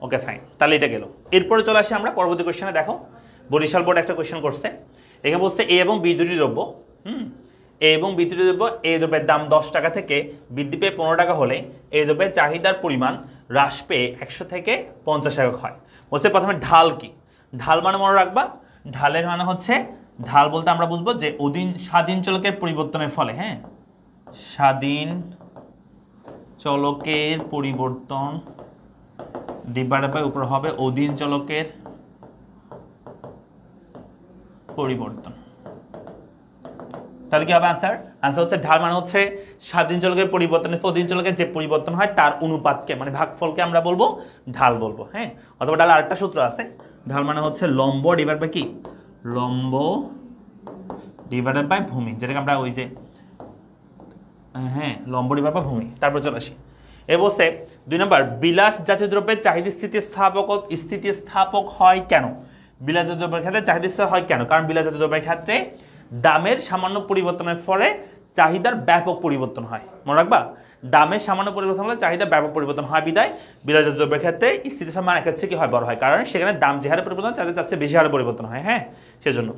ওকে, ফাইন, তাহলে এটা গেল। এরপরে চলে আসি আমরা পরবর্তী কোয়েশ্চেনে। দেখো, বরিশাল বোর্ড একটা কোয়েশ্চেন করছে, এখানে বলছে এ এবং বি দুটি দ্রব্য, এ এবং বি দুটি দ্রব্য, এ দ্রব্যের দাম 10 টাকা থেকে বৃদ্ধি পেয়ে 15 টাকা হলে এই দ্রব্যের চাহিদার পরিমাণ হ্রাস পেয়ে 100 থেকে 50 টাকা হয়। বলছে প্রথমে ঢাল কি, ঢাল মানে মনে রাখবা, ঢালের মানে হচ্ছে, ঢাল বলতে আমরা বুঝবো যে স্বাধীন চলকের পরিবর্তনের ফলে, হ্যাঁ, স্বাধীন চলকের পরিবর্তন ডিভাইডেড বাই উপর হবে অধীন চলকের পরিবর্তন। তাহলে কি হবে আনসার? আনসার হচ্ছে ঢাল মানে হচ্ছে স্বাধীন চলকের পরিবর্তনের অধীন চলকের যে পরিবর্তন হয় তার অনুপাতকে, মানে ভাগফলকে আমরা বলবো ঢাল বলবো। হ্যাঁ, অথবা ঢাল আরেকটা সূত্র আছে, ঢাল মানে হচ্ছে লম্ব ডিভাইড বাই কি, লম্ব ডিভাইডেড বাই ভূমি, যেটাকে আমরা ওই যে হ্যাঁ লম্ব ডিভাইড বাই ভূমি। তারপর চলে আসি এ বলছে 2 নম্বর, বিলাস জাতীয় দ্রব্যের চাহিদা স্থিতিস্থাপক হয় কেন? বিলাস জাতীয় দ্রব্যের ক্ষেত্রে চাহিদা স্থির হয় কেন? কারণ বিলাস জাতীয় দ্রব্যের ক্ষেত্রে দামের সামান্য পরিবর্তনের ফলে চাহিদার ব্যাপক পরিবর্তন হয়। মনে রাখবা, দামের সামান্য পরিবর্তন হলে চাহিদার ব্যাপক পরিবর্তন হয় বিদায় বিলাস জাতীয় দ্রব্যের ক্ষেত্রে স্থিতিশীল মান একের চেয়ে কি হয়, বড় হয়, কারণ সেখানে দাম যে হারে পরিবর্তন চাহিদা তার চেয়ে বেশি হারে পরিবর্তন হয়। হ্যাঁ, সেজন্য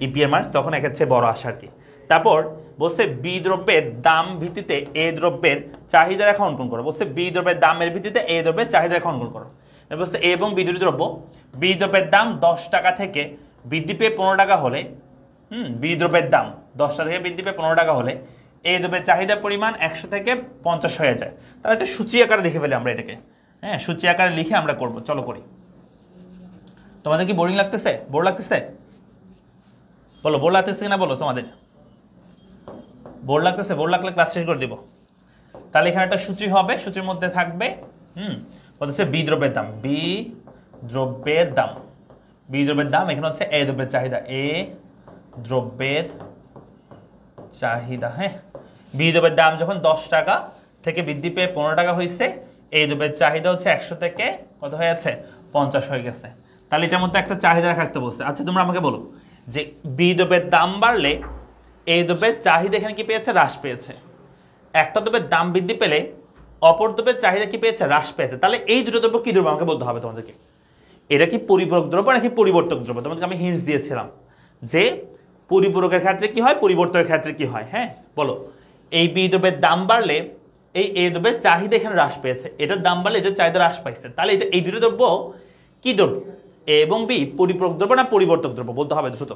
ইপিএমআর তখন একের চেয়ে বড় আসে আর কি। তারপর বলছে বি দ্রব্যের দাম ভিত্তিতে এ দ্রব্যের চাহিদা রেখা অঙ্কন করো। বলছে বি দ্রব্যের দামের ভিত্তিতে এ দ্রব্যের চাহিদা রেখা অঙ্কন করো। বলছে এ এবং বি দুটি দ্রব্য, বি দ্রব্যের দাম 10 টাকা থেকে বৃদ্ধি পেয়ে 15 টাকা হলে, বি দ্রব্যের দাম 10 টাকা থেকে বৃদ্ধি পেয়ে 15 টাকা হলে এই দ্রব্যের চাহিদার পরিমাণ 100 থেকে 50 হয়ে যায়। তাহলে একটা সূচি আকারে লিখে ফেলি আমরা এটাকে। হ্যাঁ, সূচি আকারে লিখে আমরা করব, চলো করি। তোমাদের কি বোরিং লাগতেছে, বোর লাগতেছে? বলো বোর লাগতেছে কিনা বলো, তোমাদের বোর লাগতেছে? বোর লাগলে ক্লাস শেষ করে দিব। তাহলে এখানে একটা সূচি হবে, সূচির মধ্যে থাকবে হচ্ছে বি দ্রব্যের দাম, বি দ্রব্যের দাম, বি দ্রব্যের দাম, এখানে হচ্ছে এ দ্রব্যের চাহিদা, এ দ্রব্যের চাহিদা। হ্যাঁ, বি দ্রব্যের দাম যখন 10 টাকা থেকে বৃদ্ধি পেয়ে 15 টাকা হয়েছে, এই দ্রব্যের চাহিদা হচ্ছে 100 থেকে কত হয়ে যাচ্ছে, 50 হয়ে গেছে। তাহলে এটার মধ্যে একটা চাহিদা রাখতে বলছে। আচ্ছা, তোমরা আমাকে বলো যে বি দ্রব্যের দাম বাড়লে এই দ্রব্যের চাহিদা এখানে কি পেয়েছে, হ্রাস পেয়েছে। একটা দ্রব্যের দাম বৃদ্ধি পেলে অপর দ্রব্যের চাহিদা কি পেয়েছে, হ্রাস পেয়েছে। তাহলে এই দুটো দ্রব্য কি দ্রব্য আমাকে বলতে হবে তোমাদেরকে। এটা কি পরিপূরক দ্রব্য নাকি পরিবর্তক দ্রব্য? তোমাদেরকে আমি হিন্টস দিয়েছিলাম যে পরিপূরকের ক্ষেত্রে কি হয়, পরিবর্তকের ক্ষেত্রে কি হয়। হ্যাঁ, বলো এই বি দ্রব্যের দাম বাড়লে এই এ দ্রব্যের চাহিদা এখানে হ্রাস পেয়েছে, এটার দাম বাড়লে এটার চাহিদা হ্রাস পাইছে, তাহলে এটা এই দুটো দ্রব্য কি দ্রব্য? এ এবং বি পরিপূরক দ্রব্য না পরিবর্তক দ্রব্য বলতে হবে দ্রুত।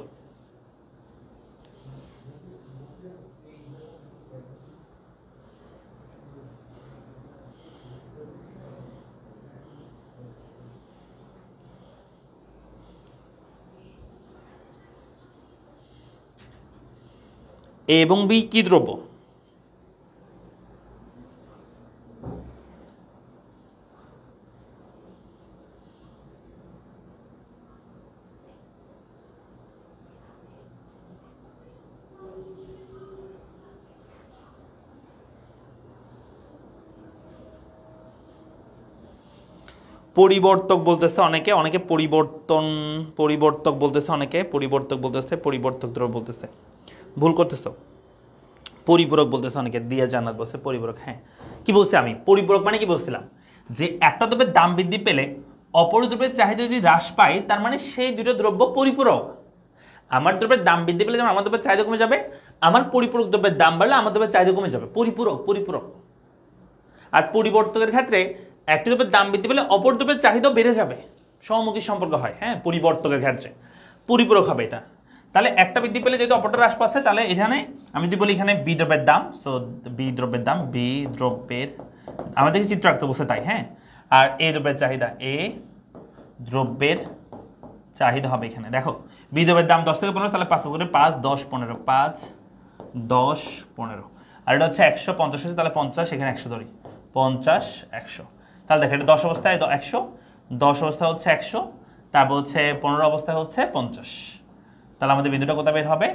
এ এবং বি কি দ্রব্য? পরিবর্তক বলতেছে অনেকে, অনেকে পরিবর্তক বলতেছে, অনেকে পরিবর্তক বলতেছে, পরিবর্তক দ্রব্য বলতেছে, ভুল করতেছো। পরিপূরক বলতেছে অনেকে, দিয়া জান্নাত বলছে পরিপূরক। হ্যাঁ, কি বলছি আমি? পরিপূরক মানে কি বলছিলাম? যে একটা দ্রব্যের দাম বৃদ্ধি পেলে অপর দ্রব্যের চাহিদা যদি হ্রাস পায়, তার মানে সেই দুটো দ্রব্য পরিপূরক। আমার দ্রব্যের দাম বৃদ্ধি পেলে যেমন আমার দ্রব্যের চাহিদা কমে যাবে, আমার পরিপূরক দ্রব্যের দাম বাড়লে আমার দ্রব্যের চাহিদা কমে যাবে। পরিপূরক পরিপূরক। আর পরিবর্তকের ক্ষেত্রে একটি দ্রব্যের দাম বৃদ্ধি পেলে অপর দ্রব্যের চাহিদাও বেড়ে যাবে, সমমুখী সম্পর্ক হয়। হ্যাঁ, পরিবর্তকের ক্ষেত্রে পরিপূরক হবে এটা। তাহলে একটা বৃদ্ধি পেলে যেহেতু অপরটা হ্রাস পাচ্ছে, তাহলে এখানে আমি যদি বলি এখানে বি দ্রব্যের দাম, সো বি দ্রব্যের দাম, বি দ্রব্যের, আমাদেরকে চিত্র রাখতে বসে তাই। হ্যাঁ, আর এ দ্রব্যের চাহিদা, এ দ্রব্যের চাহিদা হবে এখানে। দেখো বি দ্রব্যের দাম 10 থেকে 15, তাহলে 5 করে 5 10 15, 5 10 15, আর এটা হচ্ছে 150 আছে, তাহলে 50, এখানে 100 ধরি, 50 100। তাহলে দেখো এটা 10 অবস্থায় 100, 10 অবস্থায় হচ্ছে 100, তারপর হচ্ছে 15 অবস্থায় হচ্ছে 50। তাহলে আমাদের বিন্দুটা কোথায় বের হবে?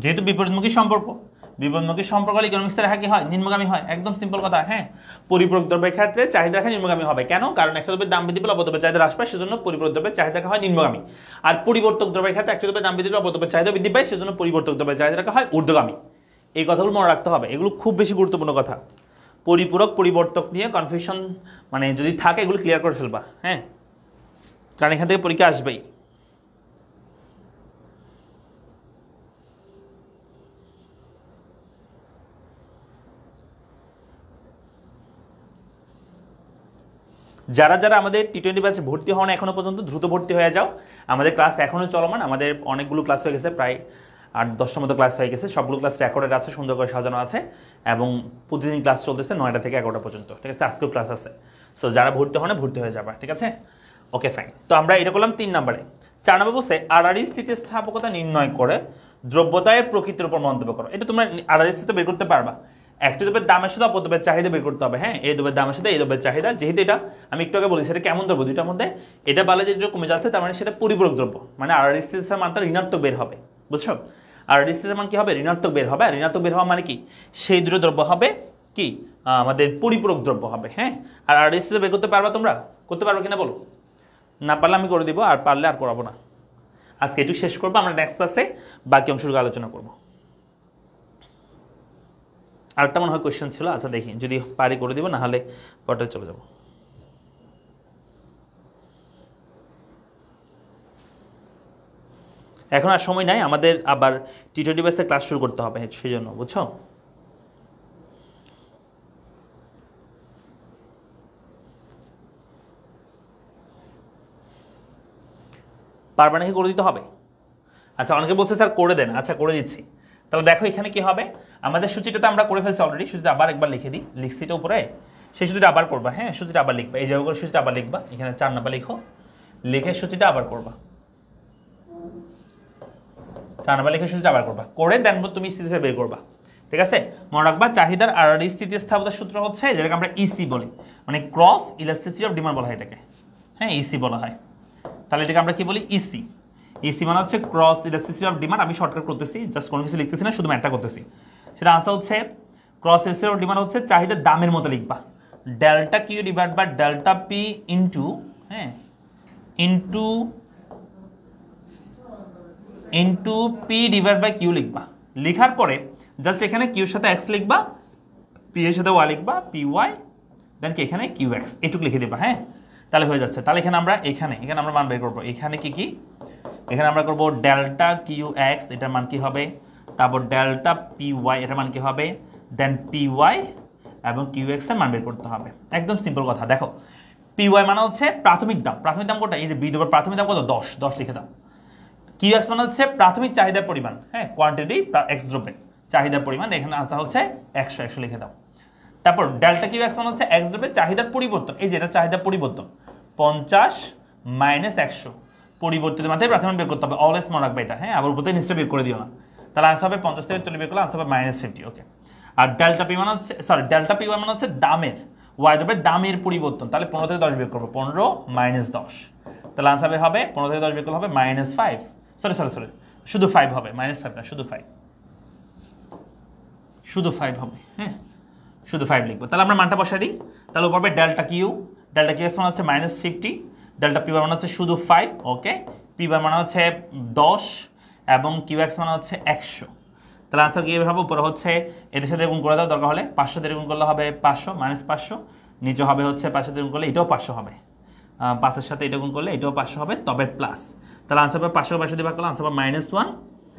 যেহেতু বিপরীতমুখী সম্পর্ক, বিপরীতমুখী সম্পর্ক হলে ইকোনমিক্সের রেখা কি হয়? নিম্নগামী হয়। একদম সিম্পল কথা। হ্যাঁ, পরিপূরক দ্রব্যের ক্ষেত্রে চাহিদা রেখা নিম্নগামী হবে। কেন? কারণ একটা দ্রব্যের দাম বৃদ্ধি পেলে অপর দ্রব্যের চাহিদা হ্রাস পায়, সেজন্য পরিপূরক দ্রব্যের চাহিদা রেখা হয় নিম্নগামী। আর পরিবর্তক দ্রব্যের ক্ষেত্রে একটা দ্রব্যের দাম বৃদ্ধি পেলে অপর দ্রব্যের চাহিদা বৃদ্ধি পায়, সেজন্য পরিবর্তক দ্রব্যের চাহিদা রেখা হয় ঊর্ধ্বগামী। এই কথাগুলো মনে রাখতে হবে, এগুলো খুব বেশি গুরুত্বপূর্ণ কথা। পরিপূরক পরিবর্তক নিয়ে কনফিউশন মানে যদি থাকে, এগুলো ক্লিয়ার করে ফেলবা। হ্যাঁ, কারণ এখান থেকে পরীক্ষা আসবেই। যারা যারা আমাদের টি20 ব্যাচে ভর্তি হন এখনো পর্যন্ত, দ্রুত ভর্তি হয়ে যাও। আমাদের ক্লাস এখনও চলমান, আমাদের অনেকগুলো ক্লাস হয়ে গেছে, প্রায় 8-10টার মতো ক্লাস হয়ে গেছে। সবগুলো ক্লাস রেকর্ডেড আছে, সুন্দর করে সাজানো আছে, এবং প্রতিদিন ক্লাস চলতেছে 9টা থেকে 11টা পর্যন্ত। ঠিক আছে, আজকেও ক্লাস আছে। সো যারা ভর্তি হন ভর্তি হয়ে যাবা। ঠিক আছে, ওকে ফাইন। তো আমরা এটা করলাম 3 নম্বরে। 4 নম্বর বলছে আড়াআড়ি স্থিতিস্থাপকতা নির্ণয় করে দ্রব্যতায়ের প্রকৃতির উপর মন্তব্য করো। এটা তোমরা আড়াআড়ি স্থিতি বের করতে পারবা। একটি দ্রব্যের দামের সাথে অপর দ্রব্যের চাহিদা বের করতে হবে। হ্যাঁ, এই দ্রব্যের দামের সাথে এই দ্রব্যের চাহিদা, যেহেতু এটা আমি একটু আগে বলি সেটা কেমন দ্রব্য, দুইটার মধ্যে এটা বাড়লে যেটা কমে যাচ্ছে, তার মানে সেটা পরিপূরক দ্রব্য, মানে আড়াআড়ি স্থিতিস্থাপকতার মানটা ঋণাত্মক বের হবে। বুঝছো? আড়াআড়ি স্থিতিস্থাপকতার মান কি হবে? ঋণাত্মক বের হবে। আর ঋণাত্মক বের হওয়া মানে কি? সেই দুটো দ্রব্য হবে কি আমাদের পরিপূরক দ্রব্য হবে। হ্যাঁ, আর আড়াআড়ি স্থিতি বের করতে পারবা তোমরা? করতে পারবে কিনা বলো? না পারলে আমি করে দিব, আর পারলে আর করাবো না। আজকে একটু শেষ করবো, আমরা নেক্সট ক্লাসে বাকি অংশটুকু আলোচনা করবো। আরেকটা মনে হয় কোয়েশ্চেন ছিল, আচ্ছা দেখি যদি পারি করে দিব, না হলে পরে চলে যাব। এখন আর সময় নাই, আমাদের আবার টি20 ব্যাচে ক্লাস শুরু করতে হবে, সেই জন্য। বুঝছো? পারবা নাকি করে দিতে হবে? আচ্ছা, অনেকে বলছে স্যার করে দেন। আচ্ছা, করে দিচ্ছি। তাহলে দেখো এখানে কি হবে, আমাদের সূচিটা তো আমরা করে ফেলছি অলরেডি। সূচিটা আবার একবার লিখে দিই, লিখছি তো উপরে, সেই সূচিটা আবার করবা। হ্যাঁ, সূচিটা আবার লিখবা, এই জায়গা করে সূচিটা আবার লিখবা, এখানে 4 নাম্বার লিখো, লিখে সূচিটা আবার করবা। 4 নাম্বার লিখে সূচিটা আবার করবা, করে দেন তুমি স্থিতিশীল বের করবা। ঠিক আছে, মনে রাখবা চাহিদার আড়াআড়ি স্থিতিস্থাপকতার সূত্র হচ্ছে, যেটাকে আমরা ইসি বলি, মানে ক্রস ইলাস্টিসিটি অফ ডিমান্ড বলা হয় এটাকে। হ্যাঁ, ইসি বলা হয়। তাহলে এটাকে আমরা কি বলি? ইসি। ইসি মানে হচ্ছে ক্রস ইলাস্টিসিটি অফ ডিমান্ড। আমি শর্টকাট করতেছি, জাস্ট কোনো কিছু লিখতেছি না, শুধু ম্যাটটা করতেছি। সেটা আনসার হচ্ছে ক্রস ইলাস্টিসিটি অফ ডিমান্ড হচ্ছে চাহিদার দামের মতো লিখবা, delta Q divide by delta P into, হ্যাঁ, into P divide by Q লিখবা। লিখার পরে জাস্ট এখানে কিউর সাথে এক্স লিখবা, পি এর সাথে ওয়াই লিখবা, পি ওয়াই, দেন কি এখানে কিউ এক্স, এটুকু লিখে দেবা। হ্যাঁ, তাহলে হয়ে যাচ্ছে। তাহলে এখানে আমরা আমরা মান বের করবো। এখানে কি এখানে আমরা করবো ডেল্টা কিউ এক্স, এটার মান কি হবে? তারপর ডেল্টা পি ওয়াই এটার মান কি হবে, দেন পি ওয়াই এবং কিউ এক্স এর মান বের করতে হবে। একদম সিম্পল কথা। দেখো পি ওয়াই মানে হচ্ছে প্রাথমিক দাম, প্রাথমিক দাম কোনটা, এই যে বি দেবো, প্রাথমিক দাম কত 10 লিখে দাও। কিউ এক্স মানে হচ্ছে প্রাথমিক চাহিদার পরিমাণ, হ্যাঁ কোয়ান্টিটি এক্স দ্রব্যের চাহিদার পরিমাণ, এখানে আনসার হচ্ছে 100 লিখে দাও। তারপর ডেল্টা কিউ এক্স মানে হচ্ছে এক্স দ্রব্যের চাহিদার পরিবর্তন, এই যে এটা চাহিদার পরিবর্তন 50 মাইনাস 100 পরিবর্তিত মাত্রায় প্রাথমিক বের করতে হবে, অলওয়েজ মনে রাখবে এটা, হ্যাঁ আবার উপর থেকে নিচটা বের করে দিও না, তাহলে আনসার হবে 50 থেকে 40 বের করলে আনসার হবে -50। ওকে, আর ডেল্টা পি মানে হচ্ছে ডেল্টা পি ওয়াই মানে হচ্ছে দামের, ওয়াই দ্রব্যের দামের পরিবর্তন, তাহলে 15 থেকে 10 বের করবো, 15 মাইনাস 10, তাহলে আনসার হবে 15 থেকে 10 বের করলে হবে -5, সরি শুধু 5 হবে, -5 না, শুধু 5 হবে, হ্যাঁ শুধু 5 লিখবো। তাহলে আমরা মানটা বসাই দিই, তাহলে উপর হবে ডেল্টা কিউ এক্স মানে হচ্ছে -50, ডেল্টা পি ওয়াই মানে হচ্ছে শুধু 5, ওকে, পি ওয়াই মানে হচ্ছে 10 এবং কিউ এক্স মানে হচ্ছে 100। তাহলে আনসার কি হবে, উপরে হচ্ছে এটার সাথে গুণ করে দাও, দরকার হলে 500 দিয়ে গুণ করলে হবে 500 -500, নিচে হবে হচ্ছে 500 দিয়ে গুণ করলে এটাও 500 হবে, 5 এর সাথে এটা গুণ করলে এটাও 500 হবে, তবে প্লাস, তাহলে আনসার হবে 500 দিয়ে ভাগ করলে আনসার হবে -1,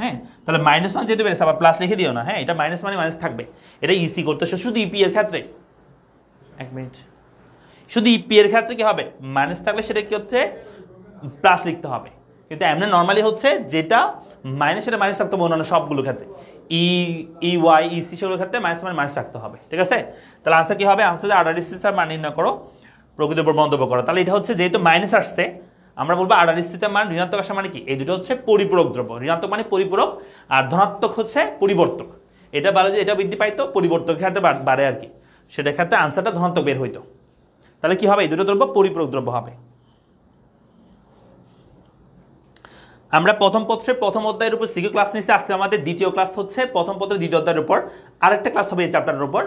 হ্যাঁ তাহলে -1 যেহেতু বেড়েছে আবার প্লাস লিখে দিও না, হ্যাঁ এটা মাইনাস মানে মাইনাস থাকবে, এটা ইসি করতেছে শুধু ইপি এর ক্ষেত্রে, এক মিনিট, শুধু ইপি এর ক্ষেত্রে কি হবে, মাইনাস থাকলে সেটা কি হচ্ছে প্লাস লিখতে হবে, কিন্তু এমনি নর্মালি হচ্ছে যেটা মাইনাস সেটা মাইনাস রাখতে হবে, অন্যান্য সবগুলোর ক্ষেত্রে ই ওয়াই ইসি সেগুলোর ক্ষেত্রে মাইনাস মানে মাইনাস রাখতে হবে, ঠিক আছে। তাহলে আনসার কি হবে, আনসার যে আরআরএসসি মান নির্ণয় করো, প্রকৃতির উপর মন্তব্য করো, তাহলে এটা হচ্ছে যেহেতু মাইনাস আসছে আমরা বলবো আরআরএসসির মান ঋণাত্মক আসা মানে কি, এই দুটো হচ্ছে পরিপূরক দ্রব্য, ঋণাত্মক মানে পরিপূরক আর ধনাত্মক হচ্ছে পরিবর্তক, এটা বলে যে এটা বৃদ্ধি পাইতো পরিবর্তক ক্ষেত্রে বাড়ে আর কি, সেটার ক্ষেত্রে আনসারটা ধনাত্মক বের হইতো, তাহলে কি হবে এই দুটো দ্রব্য পরিপূরক দ্রব্য হবে। আমরা প্রথম পত্রের প্রথম অধ্যায়ের উপর সিকিউ ক্লাস নিচ্ছি, আজকে আমাদের দ্বিতীয় ক্লাস হচ্ছে প্রথম পত্রের দ্বিতীয় অধ্যায়ের উপর, আরেকটা ক্লাস হবে এই চ্যাপ্টারের উপর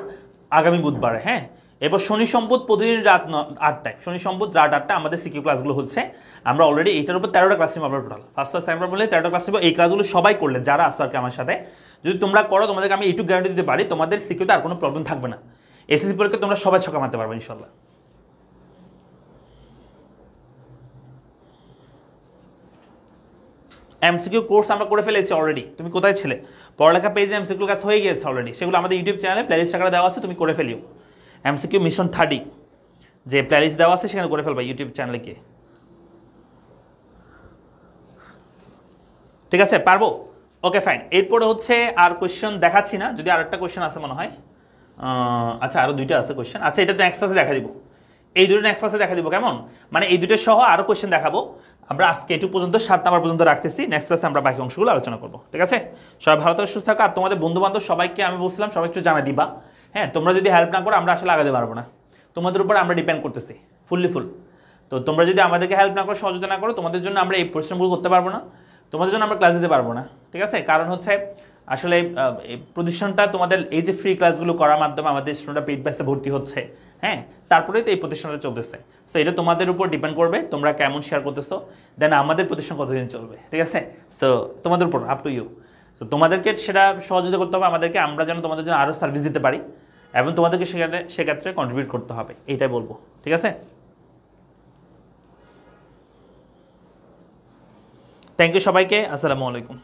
আগামী বুধবারে, হ্যাঁ এবার শনি সম্পদ প্রতিদিন রাত 8টায়, শনি সম্পদ রাত 8টায় আমাদের সিকিউ ক্লাসগুলো হচ্ছে, আমরা অলরেডি এইটার উপর 13টা ক্লাস নিব আমরা টোটাল, ফার্স্ট আমরা বলে 13টা ক্লাস নিব, এই ক্লাসগুলো সবাই করলে যারা আসো আর কি আমার সাথে, যদি তোমরা করো তোমাদেরকে আমি এইটুকু গ্যারান্টি দিতে পারি তোমাদের সিকিউতে আর কোনো প্রবলেম থাকবে না, এসএসসি পরীক্ষা তোমরা সবাই ছক্কা মারতে পারবে ইনশাল্লাহ। এমসিকিউ কোর্স আমরা করে ফেলেছি অলরেডি, তুমি কোথায় ছিলে, পড়ালেখা পেজে এমসিকিউ ক্লাস হয়ে গিয়েছে অলরেডি, সেগুলো আমাদের ইউটিউব চ্যানেলে প্লেলিস্ট আকারে দেওয়া আছে, তুমি করে ফেলিও, এমসিকিউ মিশন 30 যে প্লেলিস্ট দেওয়া আছে সেখানে করে ফেলবা ইউটিউব চ্যানেলে গিয়ে, ঠিক আছে পারবো, ওকে ফাইন। এরপরে হচ্ছে আর কোয়েশ্চেন দেখাচ্ছি না, যদি আরেকটা কোয়েশ্চেন আছে মনে হয়, আচ্ছা আরো দুইটা আছে কোয়েশ্চেন, আচ্ছা এটা নেক্সট ক্লাসে দেখা দিব, এই দুটো নেক্সট ক্লাসে দেখা দিব, কেমন মানে এই দুটো সহ আরো কোয়েশ্চেন দেখাবো, আমরা আজকে এটুকু পর্যন্ত 7 নাম্বার পর্যন্ত রাখতেছি, নেক্সট ক্লাসে আমরা বাকি অংশগুলো আলোচনা করবো, ঠিক আছে। সবাই ভালো থাকো, সুস্থ থাকো, আর তোমাদের বন্ধু বান্ধব সবাইকে আমি বলছিলাম সবাই একটু জানা দিবা, হ্যাঁ তোমরা যদি হেল্প না করো আমরা আসলে আগাতে পারবো না, তোমাদের উপর আমরা ডিপেন্ড করতেছি ফুল, তো তোমরা যদি আমাদেরকে হেল্প না করো, সহযোগিতা না করো, তোমাদের জন্য আমরা এই পরিশ্রমগুলো করতে পারবো না, তোমাদের জন্য আমরা ক্লাস দিতে পারবো না, ঠিক আছে। কারণ হচ্ছে আসলে প্রতিষ্ঠানটা তোমাদের এই যে ফ্রি ক্লাসগুলো করার মাধ্যমে আমাদের স্টুডেন্টরা পেইড ব্যাচে ভর্তি হচ্ছে, হ্যাঁ তারপরেই তো এই প্রতিষ্ঠানটা চলতেছে, সো এটা তোমাদের উপর ডিপেন্ড করবে তোমরা কেমন শেয়ার করতেছো, দেন আমাদের প্রতিষ্ঠান কতদিন চলবে, ঠিক আছে। সো তোমাদের উপর আপ টু ইউ, তো তোমাদেরকে সেটা সহযোগিতা করতে হবে আমাদেরকে, আমরা যেন তোমাদের জন্য আরও সার্ভিস দিতে পারি এবং তোমাদেরকে সেক্ষেত্রে কন্ট্রিবিউট করতে হবে, এইটাই বলবো, ঠিক আছে। থ্যাংক ইউ সবাইকে, আসসালামু আলাইকুম।